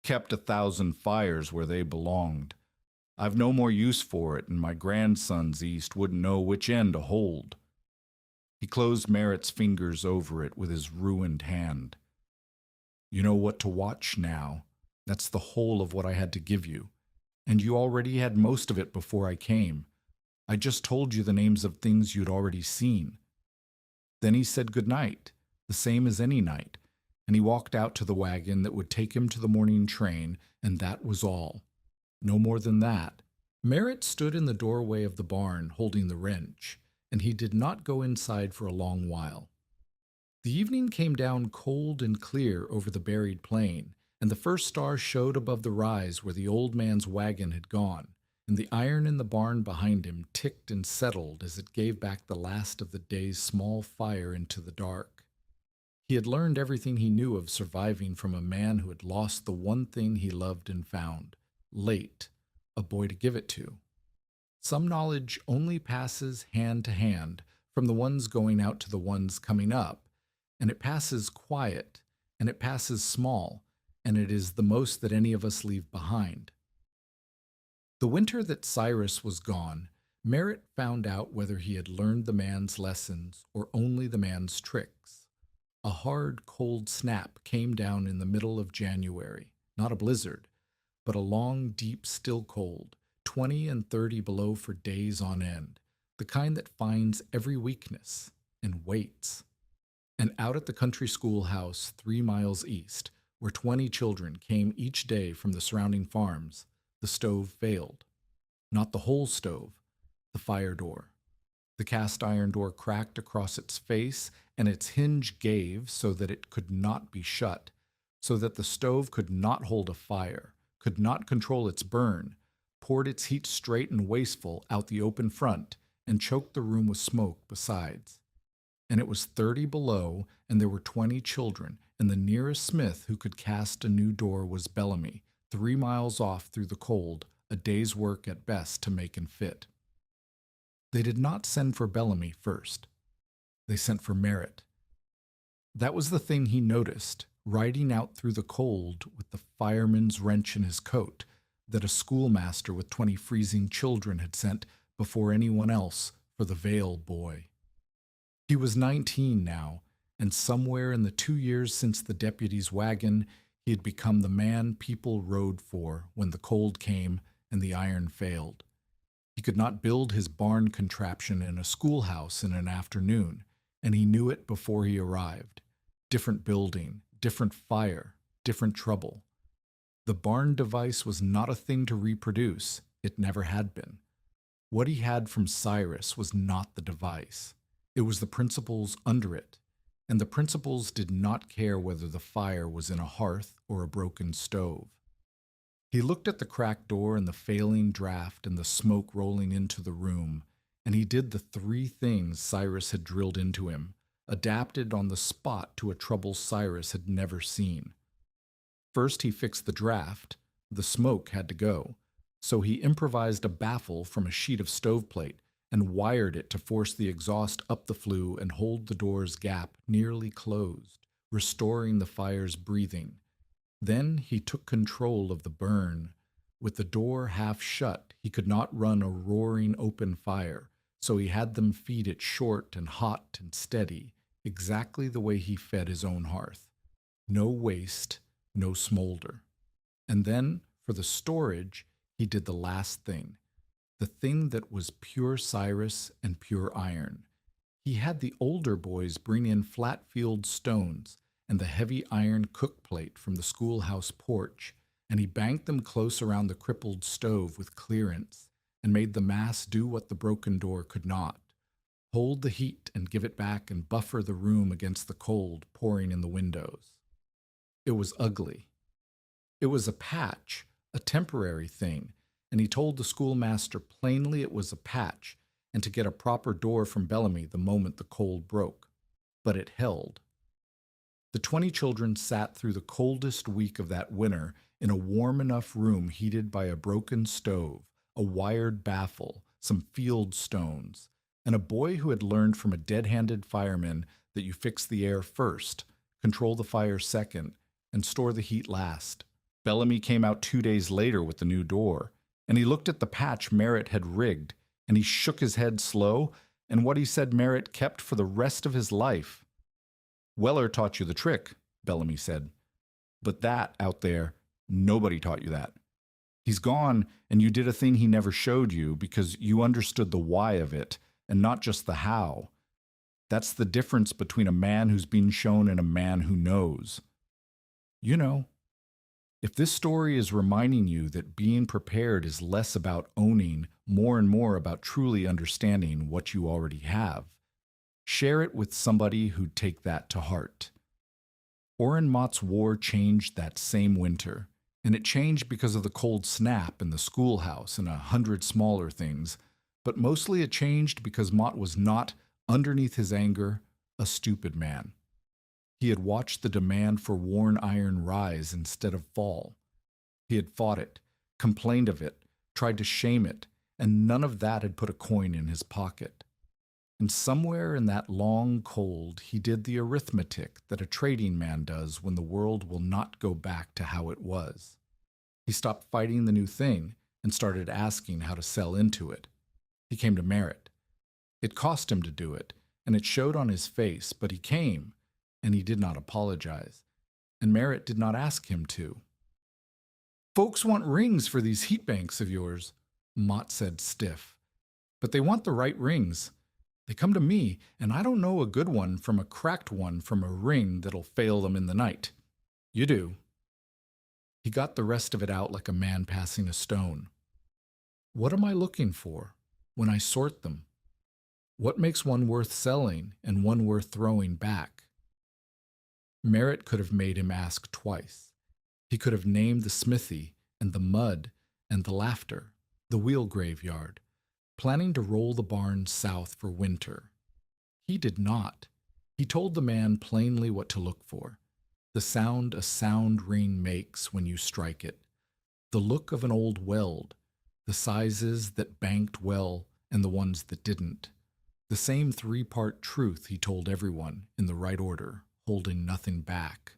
"Kept 1,000 fires where they belonged. I've no more use for it, and my grandsons East wouldn't know which end to hold." He closed Merritt's fingers over it with his ruined hand. "You know what to watch now. That's the whole of what I had to give you. And you already had most of it before I came. I just told you the names of things you'd already seen." Then he said good night, the same as any night, and he walked out to the wagon that would take him to the morning train, and that was all. No more than that. Merritt stood in the doorway of the barn holding the wrench, and he did not go inside for a long while. The evening came down cold and clear over the buried plain, and the first star showed above the rise where the old man's wagon had gone, and the iron in the barn behind him ticked and settled as it gave back the last of the day's small fire into the dark. He had learned everything he knew of surviving from a man who had lost the one thing he loved and found, late, a boy to give it to. Some knowledge only passes hand to hand, from the ones going out to the ones coming up, and it passes quiet, and it passes small, and it is the most that any of us leave behind. The winter that Cyrus was gone, Merritt found out whether he had learned the man's lessons or only the man's tricks. A hard, cold snap came down in the middle of January, not a blizzard, but a long, deep, still cold, 20 and 30 below for days on end, the kind that finds every weakness and waits. And out at the country schoolhouse 3 miles east, where 20 children came each day from the surrounding farms, the stove failed. Not the whole stove, the fire door. The cast iron door cracked across its face, and its hinge gave so that it could not be shut, so that the stove could not hold a fire, could not control its burn, poured its heat straight and wasteful out the open front, and choked the room with smoke besides. And it was 30 below, and there were 20 children, and the nearest smith who could cast a new door was Bellamy, 3 miles off through the cold, a day's work at best to make and fit. They did not send for Bellamy first. They sent for Merritt. That was the thing he noticed, riding out through the cold with the fireman's wrench in his coat, that a schoolmaster with 20 freezing children had sent before anyone else for the Vale boy. He was 19 now, and somewhere in the 2 years since the deputy's wagon, he had become the man people rode for when the cold came and the iron failed. He could not build his barn contraption in a schoolhouse in an afternoon, and he knew it before he arrived. Different building, different fire, different trouble. The barn device was not a thing to reproduce. It never had been. What he had from Cyrus was not the device. It was the principles under it, and the principles did not care whether the fire was in a hearth or a broken stove. He looked at the cracked door and the failing draft and the smoke rolling into the room, and he did the 3 things Cyrus had drilled into him, adapted on the spot to a trouble Cyrus had never seen. First, he fixed the draft. The smoke had to go, so he improvised a baffle from a sheet of stoveplate and wired it to force the exhaust up the flue and hold the door's gap nearly closed, restoring the fire's breathing. Then he took control of the burn. With the door half shut, he could not run a roaring open fire, so he had them feed it short and hot and steady, exactly the way he fed his own hearth. No waste, no smolder. And then, for the storage, he did the last thing, the thing that was pure Cyrus and pure iron. He had the older boys bring in flat field stones and the heavy iron cook plate from the schoolhouse porch, and he banked them close around the crippled stove with clearance, and made the mass do what the broken door could not, hold the heat and give it back and buffer the room against the cold pouring in the windows. It was ugly. It was a patch, a temporary thing, and he told the schoolmaster plainly it was a patch, and to get a proper door from Bellamy the moment the cold broke. But it held. The 20 children sat through the coldest week of that winter in a warm enough room heated by a broken stove, a wired baffle, some field stones, and a boy who had learned from a dead-handed fireman that you fix the air first, control the fire second, and store the heat last. Bellamy came out 2 days later with the new door, and he looked at the patch Merritt had rigged, and he shook his head slow, and what he said Merritt kept for the rest of his life. "Weller taught you the trick," Bellamy said. "But that, out there, nobody taught you that. He's gone, and you did a thing he never showed you because you understood the why of it, and not just the how. That's the difference between a man who's been shown and a man who knows. You know, if this story is reminding you that being prepared is less about owning, more and more about truly understanding what you already have, share it with somebody who'd take that to heart. Orrin Mott's war changed that same winter, and it changed because of the cold snap in the schoolhouse and 100 smaller things, but mostly it changed because Mott was not, underneath his anger, a stupid man. He had watched the demand for worn iron rise instead of fall. He had fought it, complained of it, tried to shame it, and none of that had put a coin in his pocket. And somewhere in that long cold, he did the arithmetic that a trading man does when the world will not go back to how it was. He stopped fighting the new thing and started asking how to sell into it. He came to Merritt. It cost him to do it, and it showed on his face, but he came, and he did not apologize, and Merritt did not ask him to. "Folks want rings for these heat banks of yours," Mott said stiff. "But they want the right rings. They come to me, and I don't know a good one from a cracked one from a ring that'll fail them in the night. You do." He got the rest of it out like a man passing a stone. "What am I looking for when I sort them? What makes one worth selling and one worth throwing back?" Merritt could have made him ask twice. He could have named the smithy and the mud and the laughter, the wheel graveyard, planning to roll the barn south for winter. He did not. He told the man plainly what to look for. The sound a sound ring makes when you strike it. The look of an old weld. The sizes that banked well and the ones that didn't. The same 3-part truth he told everyone in the right order, holding nothing back.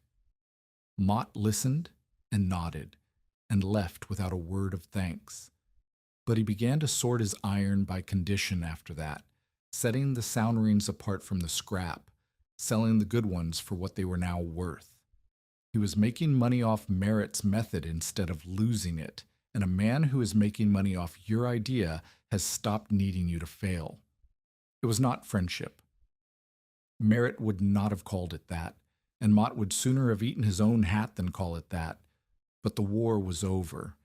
Mott listened and nodded and left without a word of thanks. But he began to sort his iron by condition after that, setting the sound rings apart from the scrap, selling the good ones for what they were now worth. He was making money off Merritt's method instead of losing it, and a man who is making money off your idea has stopped needing you to fail. It was not friendship. Merritt would not have called it that, and Mott would sooner have eaten his own hat than call it that. But the war was over,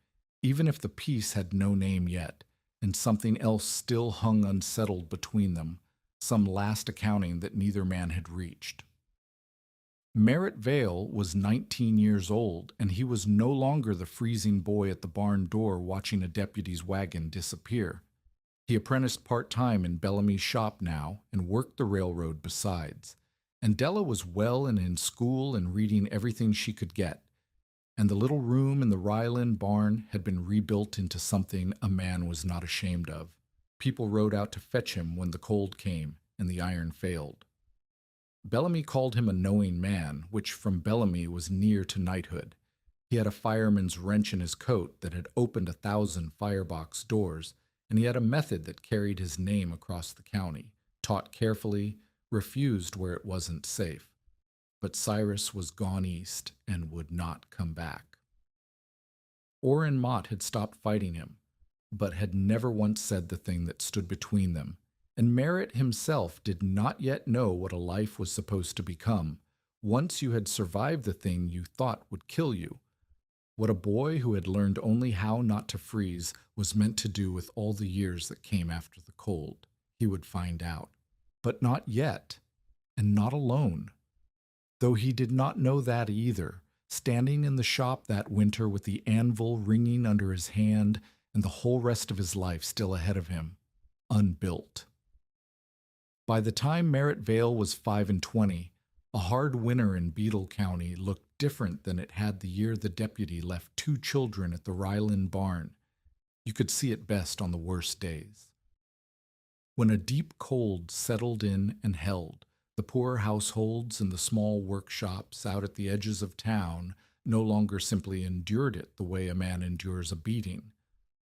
even if the peace had no name yet, and something else still hung unsettled between them, some last accounting that neither man had reached. Merritt Vale was 19 years old, and he was no longer the freezing boy at the barn door watching a deputy's wagon disappear. He apprenticed part-time in Bellamy's shop now and worked the railroad besides. And Della was well and in school and reading everything she could get. And the little room in the Ryland barn had been rebuilt into something a man was not ashamed of. People rode out to fetch him when the cold came and the iron failed. Bellamy called him a knowing man, which from Bellamy was near to knighthood. He had a fireman's wrench in his coat that had opened 1,000 firebox doors, and he had a method that carried his name across the county, taught carefully, refused where it wasn't safe. But Cyrus was gone east and would not come back. Orr and Mott had stopped fighting him, but had never once said the thing that stood between them, and Merritt himself did not yet know what a life was supposed to become, once you had survived the thing you thought would kill you. What a boy who had learned only how not to freeze was meant to do with all the years that came after the cold, he would find out. But not yet, and not alone. Though he did not know that either, standing in the shop that winter with the anvil ringing under his hand and the whole rest of his life still ahead of him, unbuilt. By the time Merritt Vale was 25, a hard winter in Beetle County looked different than it had the year the deputy left 2 children at the Ryland barn. You could see it best on the worst days. When a deep cold settled in and held, the poorer households and the small workshops out at the edges of town no longer simply endured it the way a man endures a beating.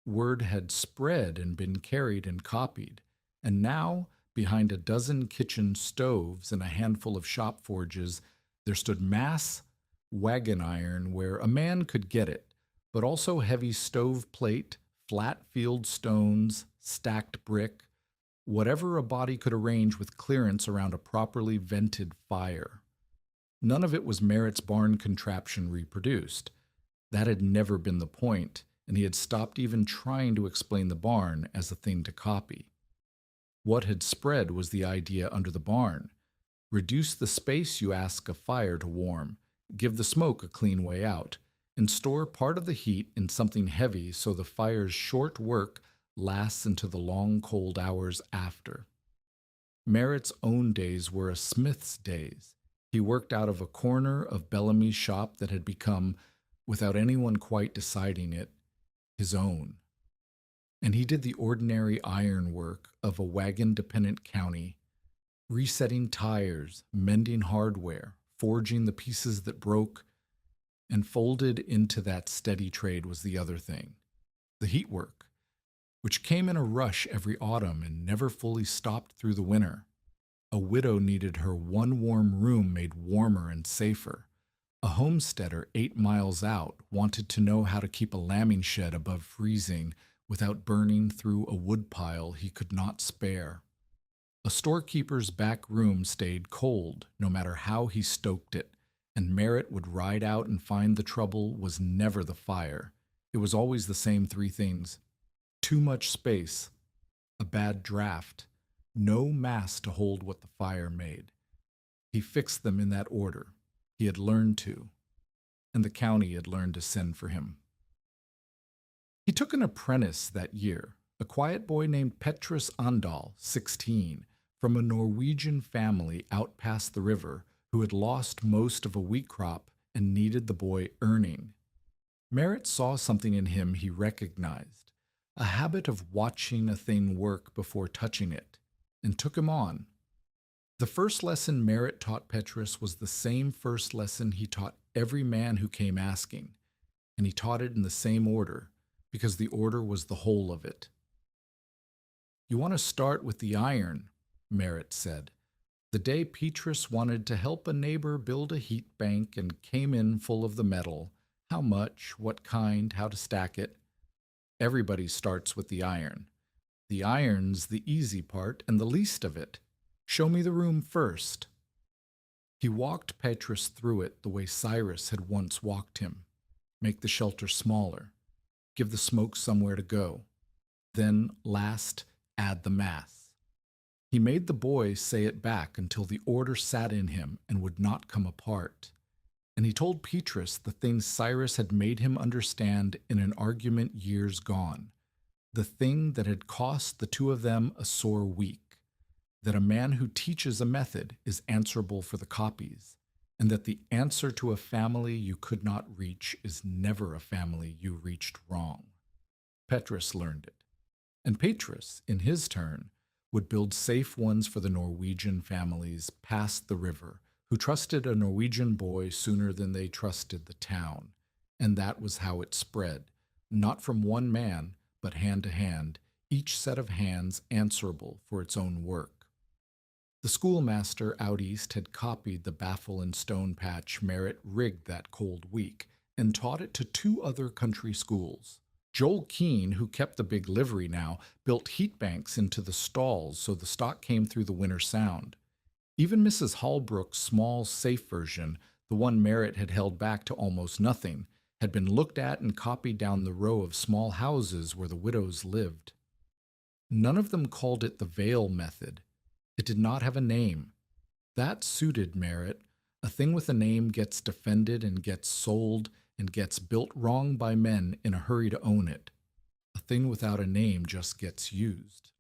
Word had spread and been carried and copied, and now, behind a dozen kitchen stoves and a handful of shop forges, there stood mass wagon iron where a man could get it, but also heavy stove plate, flat field stones, stacked brick, whatever a body could arrange with clearance around a properly vented fire. None of it was Merritt's barn contraption reproduced. That had never been the point, and he had stopped even trying to explain the barn as a thing to copy. What had spread was the idea under the barn. Reduce the space you ask a fire to warm, give the smoke a clean way out, and store part of the heat in something heavy so the fire's short work lasts into the long cold hours after. Merritt's own days were a smith's days. He worked out of a corner of Bellamy's shop that had become, without anyone quite deciding it, his own. And he did the ordinary iron work of a wagon-dependent county, resetting tires, mending hardware, forging the pieces that broke, and folded into that steady trade was the other thing, the heat work, which came in a rush every autumn and never fully stopped through the winter. A widow needed her one warm room made warmer and safer. A homesteader 8 miles out wanted to know how to keep a lambing shed above freezing without burning through a woodpile he could not spare. A storekeeper's back room stayed cold no matter how he stoked it, and Merritt would ride out and find the trouble was never the fire. It was always the same 3 things. Too much space, a bad draft, no mass to hold what the fire made. He fixed them in that order. He had learned to, and the county had learned to send for him. He took an apprentice that year, a quiet boy named Petrus Andal, 16, from a Norwegian family out past the river who had lost most of a wheat crop and needed the boy earning. Merritt saw something in him he recognized, a habit of watching a thing work before touching it, and took him on. The first lesson Merritt taught Petrus was the same first lesson he taught every man who came asking, and he taught it in the same order, because the order was the whole of it. You want to start with the iron, Merritt said. The day Petrus wanted to help a neighbor build a heat bank and came in full of the metal, how much, what kind, how to stack it. Everybody starts with the iron. The iron's the easy part and the least of it. Show me the room first. He walked Petrus through it the way Cyrus had once walked him. Make the shelter smaller. Give the smoke somewhere to go. Then, last, add the math. He made the boy say it back until the order sat in him and would not come apart. And he told Petrus the things Cyrus had made him understand in an argument years gone, the thing that had cost the two of them a sore week, that a man who teaches a method is answerable for the copies, and that the answer to a family you could not reach is never a family you reached wrong. Petrus learned it, and Petrus, in his turn, would build safe ones for the Norwegian families past the river, who trusted a Norwegian boy sooner than they trusted the town. And that was how it spread, not from one man, but hand to hand, each set of hands answerable for its own work. The schoolmaster out east had copied the baffle and stone patch Merritt rigged that cold week and taught it to two other country schools. Joel Keene, who kept the big livery now, built heat banks into the stalls so the stock came through the winter sound. Even Mrs. Hallbrook's small, safe version, the one Merritt had held back to almost nothing, had been looked at and copied down the row of small houses where the widows lived. None of them called it the Vale method. It did not have a name. That suited Merritt. A thing with a name gets defended and gets sold and gets built wrong by men in a hurry to own it. A thing without a name just gets used.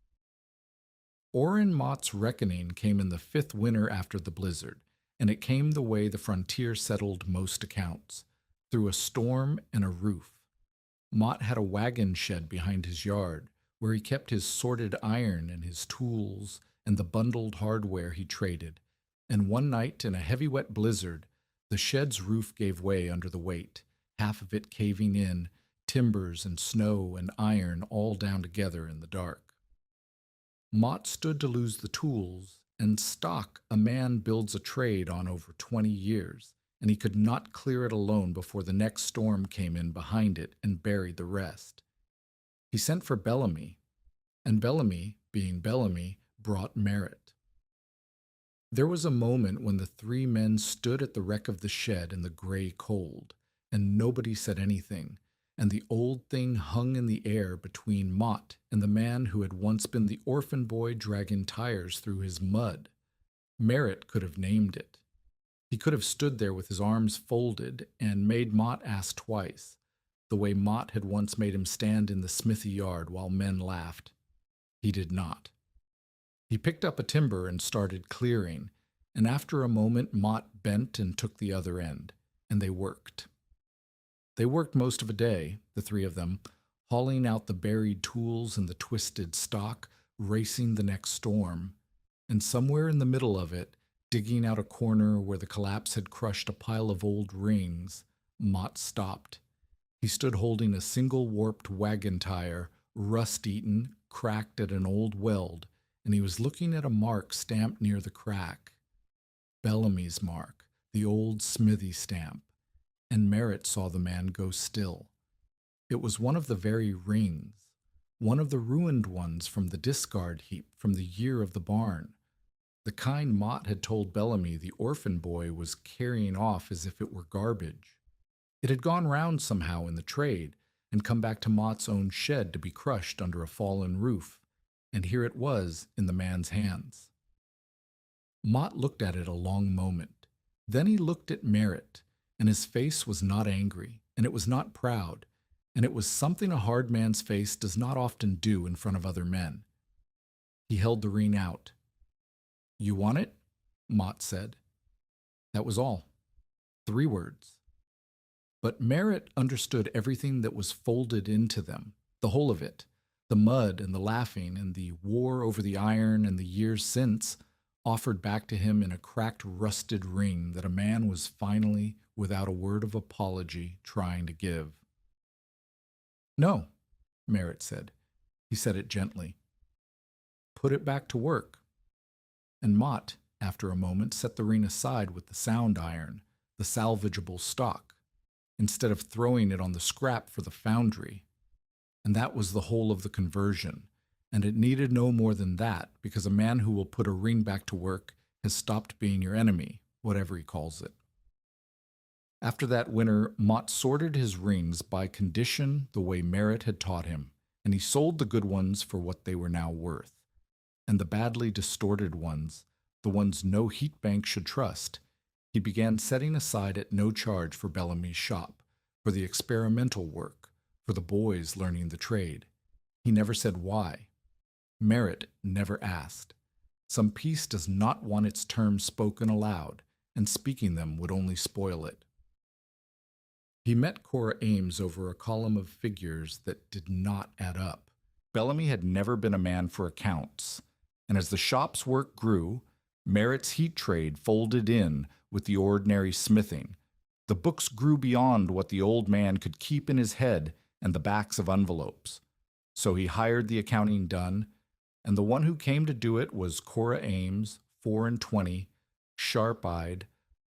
Orrin Mott's reckoning came in the 5th winter after the blizzard, and it came the way the frontier settled most accounts, through a storm and a roof. Mott had a wagon shed behind his yard, where he kept his sorted iron and his tools and the bundled hardware he traded, and one night in a heavy wet blizzard, the shed's roof gave way under the weight, half of it caving in, timbers and snow and iron all down together in the dark. Mott stood to lose the tools and stock a man builds a trade on over 20 years, and he could not clear it alone before the next storm came in behind it and buried the rest. He sent for Bellamy, and Bellamy, being Bellamy, brought Merritt. There was a moment when the three men stood at the wreck of the shed in the gray cold, and nobody said anything, and the old thing hung in the air between Mott and the man who had once been the orphan boy dragging tires through his mud. Merritt could have named it. He could have stood there with his arms folded and made Mott ask twice, the way Mott had once made him stand in the smithy yard while men laughed. He did not. He picked up a timber and started clearing, and after a moment Mott bent and took the other end, and they worked. They worked most of a day, the three of them, hauling out the buried tools and the twisted stock, racing the next storm, and somewhere in the middle of it, digging out a corner where the collapse had crushed a pile of old rings, Mott stopped. He stood holding a single warped wagon tire, rust-eaten, cracked at an old weld, and he was looking at a mark stamped near the crack. Bellamy's mark, the old smithy stamp. And Merritt saw the man go still. It was one of the very rings, one of the ruined ones from the discard heap from the year of the barn, the kind Mott had told Bellamy the orphan boy was carrying off as if it were garbage. It had gone round somehow in the trade and come back to Mott's own shed to be crushed under a fallen roof, and here it was in the man's hands. Mott looked at it a long moment. Then he looked at Merritt, and his face was not angry, and it was not proud, and it was something a hard man's face does not often do in front of other men. He held the ring out. "You want it?" Mott said. That was all. 3 words. But Merritt understood everything that was folded into them, the whole of it, the mud and the laughing and the war over the iron and the years since, offered back to him in a cracked, rusted ring that a man was finally, without a word of apology, trying to give. "No," Merritt said. He said it gently. "Put it back to work." And Mott, after a moment, set the ring aside with the sound iron, the salvageable stock, instead of throwing it on the scrap for the foundry. And that was the whole of the conversion. And it needed no more than that, because a man who will put a ring back to work has stopped being your enemy, whatever he calls it. After that winter, Mott sorted his rings by condition the way Merritt had taught him, and he sold the good ones for what they were now worth. And the badly distorted ones, the ones no heat bank should trust, he began setting aside at no charge for Bellamy's shop, for the experimental work, for the boys learning the trade. He never said why. Merritt never asked. Some piece does not want its terms spoken aloud, and speaking them would only spoil it. He met Cora Ames over a column of figures that did not add up. Bellamy had never been a man for accounts, and as the shop's work grew, Merritt's heat trade folded in with the ordinary smithing. The books grew beyond what the old man could keep in his head and the backs of envelopes. So he hired the accounting done, and the one who came to do it was Cora Ames, 24, sharp-eyed,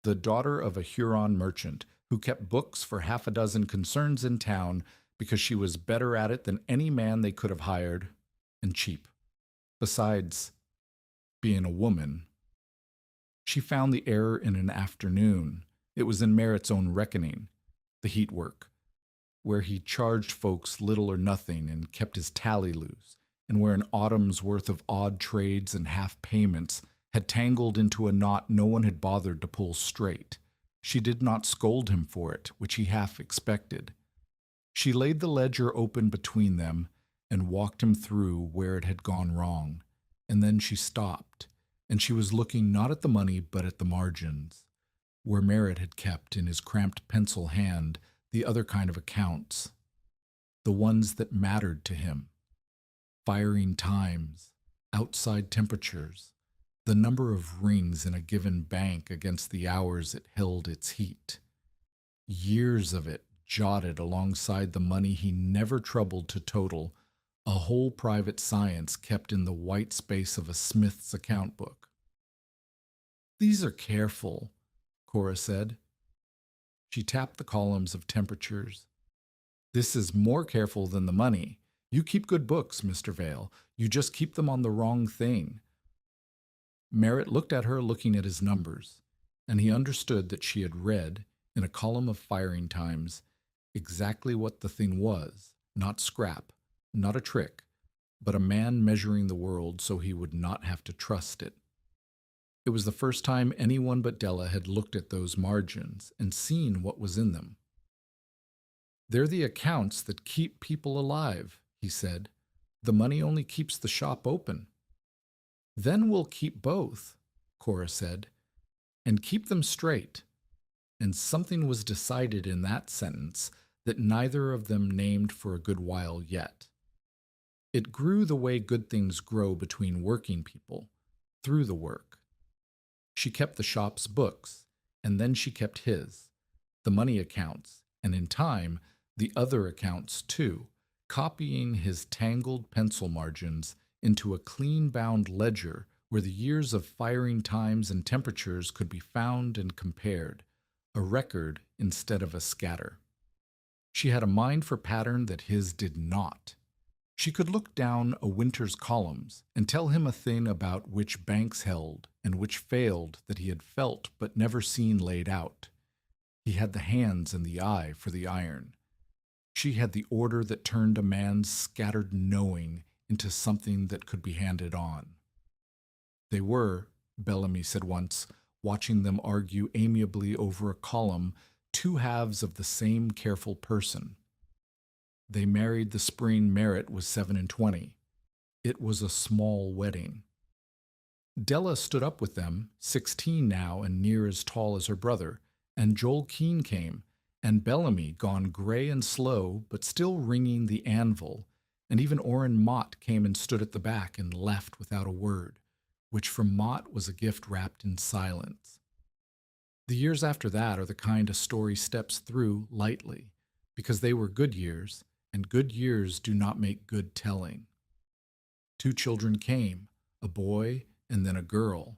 the daughter of a Huron merchant who kept books for half a dozen concerns in town because she was better at it than any man they could have hired, and cheap. Besides being a woman. She found the error in an afternoon. It was in Merritt's own reckoning, the heat work, where he charged folks little or nothing and kept his tally loose, and where an autumn's worth of odd trades and half payments had tangled into a knot no one had bothered to pull straight. She did not scold him for it, which he half expected. She laid the ledger open between them and walked him through where it had gone wrong, and then she stopped, and she was looking not at the money but at the margins, where Merritt had kept in his cramped pencil hand the other kind of accounts, the ones that mattered to him. Firing times, outside temperatures, the number of rings in a given bank against the hours it held its heat. Years of it jotted alongside the money he never troubled to total, a whole private science kept in the white space of a smith's account book. "These are careful," Cora said. She tapped the columns of temperatures. "This is more careful than the money. You keep good books, Mr. Vale. You just keep them on the wrong thing." Merritt looked at her looking at his numbers, and he understood that she had read, in a column of firing times, exactly what the thing was, not scrap, not a trick, but a man measuring the world so he would not have to trust it. It was the first time anyone but Della had looked at those margins and seen what was in them. "They're the accounts that keep people alive," he said. "The money only keeps the shop open." "Then we'll keep both," Cora said, "and keep them straight." And something was decided in that sentence that neither of them named for a good while yet. It grew the way good things grow between working people, through the work. She kept the shop's books, and then she kept his, the money accounts, and in time, the other accounts too, copying his tangled pencil margins into a clean-bound ledger where the years of firing times and temperatures could be found and compared, a record instead of a scatter. She had a mind for pattern that his did not. She could look down a winter's columns and tell him a thing about which banks held and which failed that he had felt but never seen laid out. He had the hands and the eye for the iron. She had the order that turned a man's scattered knowing into something that could be handed on. They were, Bellamy said once, watching them argue amiably over a column, two halves of the same careful person. They married the spring Merritt was 27. It was a small wedding. Della stood up with them, 16 now and near as tall as her brother, and Joel Keene came, and Bellamy, gone gray and slow, but still ringing the anvil, and even Orrin Mott came and stood at the back and left without a word, which from Mott was a gift wrapped in silence. The years after that are the kind a story steps through lightly, because they were good years, and good years do not make good telling. 2 children came, a boy and then a girl,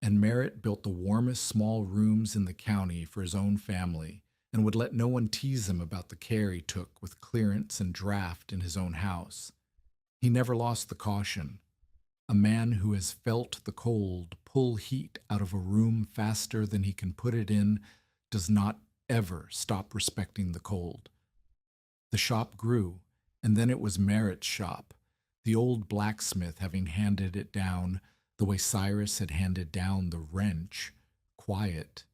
And Merritt built the warmest small rooms in the county for his own family and would let no one tease him about the care he took with clearance and draft in his own house. He never lost the caution. A man who has felt the cold pull heat out of a room faster than he can put it in does not ever stop respecting the cold. The shop grew, and then it was Merritt's shop, the old blacksmith having handed it down the way Cyrus had handed down the wrench, quiet,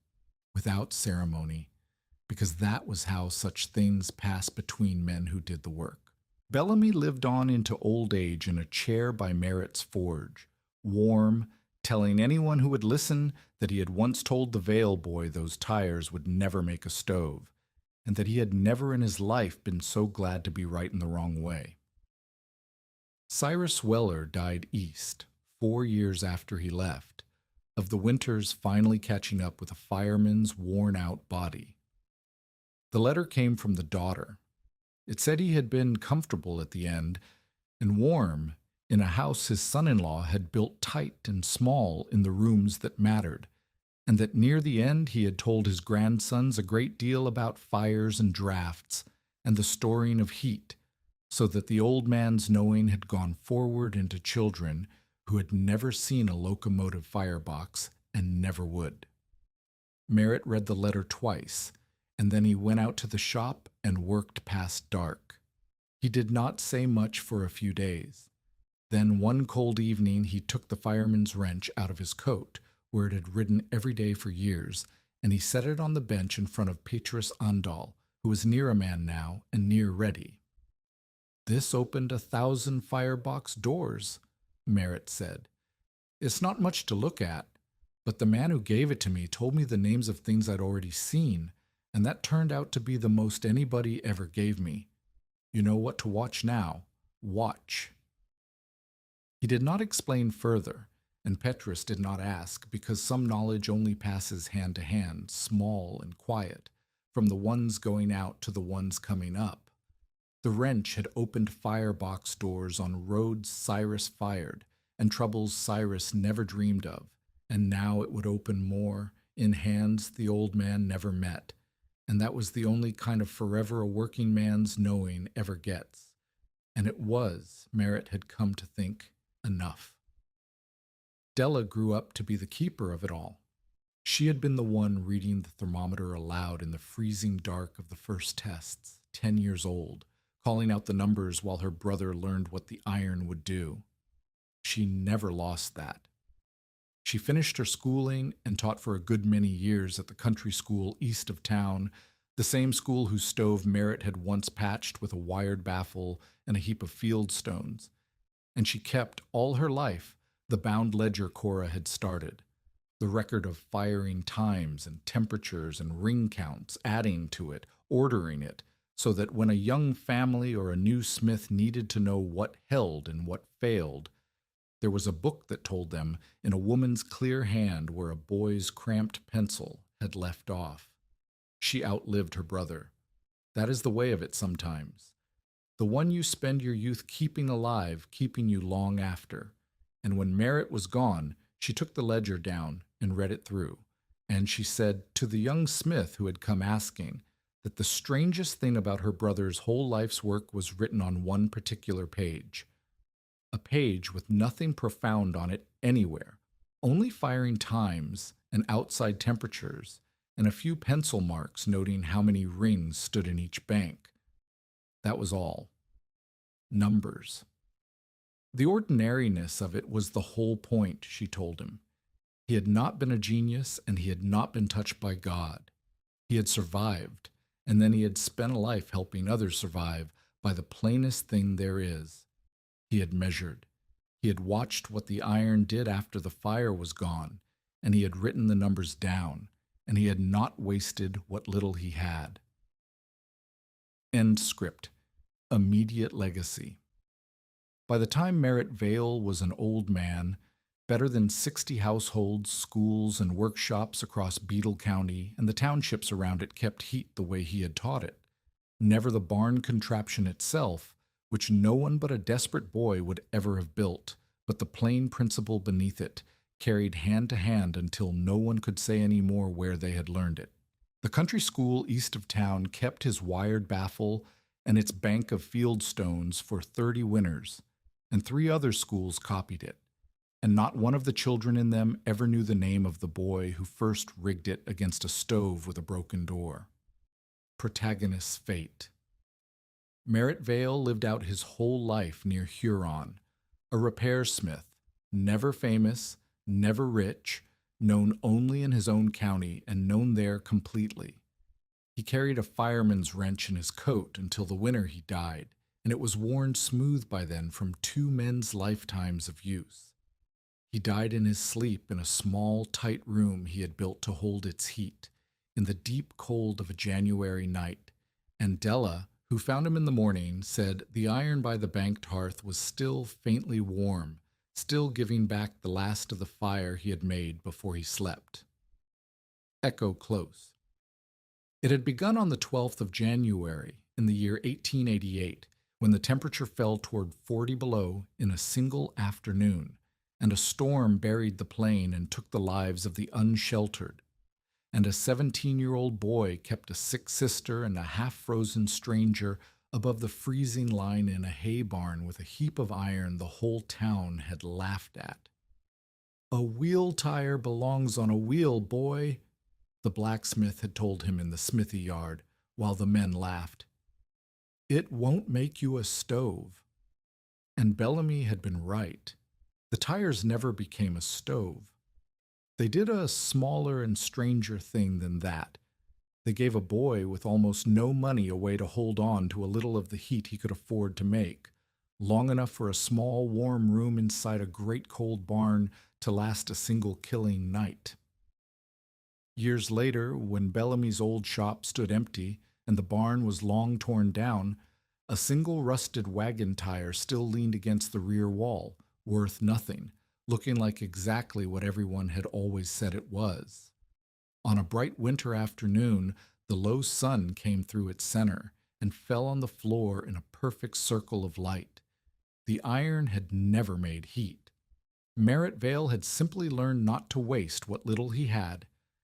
without ceremony, because that was how such things passed between men who did the work. Bellamy lived on into old age in a chair by Merritt's forge, warm, telling anyone who would listen that he had once told the Vale boy those tires would never make a stove, and that he had never in his life been so glad to be right in the wrong way. Cyrus Weller died east, 4 years after he left, of the winters finally catching up with a fireman's worn-out body. The letter came from the daughter. It said he had been comfortable at the end and warm in a house his son-in-law had built tight and small in the rooms that mattered, and that near the end he had told his grandsons a great deal about fires and drafts and the storing of heat, so that the old man's knowing had gone forward into children who had never seen a locomotive firebox and never would. Merritt read the letter twice, and then he went out to the shop and worked past dark. He did not say much for a few days. Then one cold evening he took the fireman's wrench out of his coat, where it had ridden every day for years, and he set it on the bench in front of Petrus Andal, who was near a man now and near ready. "This opened 1,000 firebox doors," Merritt said. "It's not much to look at, but the man who gave it to me told me the names of things I'd already seen, and that turned out to be the most anybody ever gave me. You know what to watch now. Watch." He did not explain further, and Petrus did not ask, because some knowledge only passes hand to hand, small and quiet, from the ones going out to the ones coming up. The wrench had opened firebox doors on roads Cyrus fired, and troubles Cyrus never dreamed of, and now it would open more, in hands the old man never met, and that was the only kind of forever a working man's knowing ever gets. And it was, Merritt had come to think, enough. Della grew up to be the keeper of it all. She had been the one reading the thermometer aloud in the freezing dark of the first tests, 10 years old, calling out the numbers while her brother learned what the iron would do. She never lost that. She finished her schooling and taught for a good many years at the country school east of town, the same school whose stove Merritt had once patched with a wired baffle and a heap of field stones. And she kept, all her life, the bound ledger Cora had started, the record of firing times and temperatures and ring counts, adding to it, ordering it, so that when a young family or a new smith needed to know what held and what failed, there was a book that told them in a woman's clear hand where a boy's cramped pencil had left off. She outlived her brother. That is the way of it sometimes. The one you spend your youth keeping alive, keeping you long after. And when Merritt was gone, she took the ledger down and read it through. And she said to the young smith who had come asking that the strangest thing about her brother's whole life's work was written on one particular page. A page with nothing profound on it anywhere, only firing times and outside temperatures, and a few pencil marks noting how many rings stood in each bank. That was all. Numbers. The ordinariness of it was the whole point, she told him. He had not been a genius, and he had not been touched by God. He had survived, and then he had spent a life helping others survive by the plainest thing there is. He had measured. He had watched what the iron did after the fire was gone, and he had written the numbers down, and he had not wasted what little he had. End script. Immediate legacy. By the time Merritt Vale was an old man, better than 60 households, schools, and workshops across Beetle County, and the townships around it kept heat the way he had taught it. Never the barn contraption itself, which no one but a desperate boy would ever have built, but the plain principle beneath it, carried hand to hand until no one could say any more where they had learned it. The country school east of town kept his wired baffle and its bank of field stones for 30 winters, and 3 other schools copied it, and not one of the children in them ever knew the name of the boy who first rigged it against a stove with a broken door. Protagonist's fate. Merritt Vale lived out his whole life near Huron, a repairsmith, never famous, never rich, known only in his own county and known there completely. He carried a fireman's wrench in his coat until the winter he died, and it was worn smooth by then from 2 men's lifetimes of use. He died in his sleep in a small, tight room he had built to hold its heat, in the deep cold of a January night, and Della, who found him in the morning, said the iron by the banked hearth was still faintly warm, still giving back the last of the fire he had made before he slept. Echo close. It had begun on the 12th of January in the year 1888, when the temperature fell toward 40 below in a single afternoon, and a storm buried the plain and took the lives of the unsheltered, and a 17-year-old boy kept a sick sister and a half-frozen stranger above the freezing line in a hay barn with a heap of iron the whole town had laughed at. "A wheel tire belongs on a wheel, boy," the blacksmith had told him in the smithy yard, while the men laughed. "It won't make you a stove." And Bellamy had been right. The tires never became a stove. They did a smaller and stranger thing than that. They gave a boy with almost no money a way to hold on to a little of the heat he could afford to make, long enough for a small warm room inside a great cold barn to last a single killing night. Years later, when Bellamy's old shop stood empty and the barn was long torn down, a single rusted wagon tire still leaned against the rear wall, worth nothing, looking like exactly what everyone had always said it was. On a bright winter afternoon, the low sun came through its center and fell on the floor in a perfect circle of light. The iron had never made heat. Merritt Vale had simply learned not to waste what little he had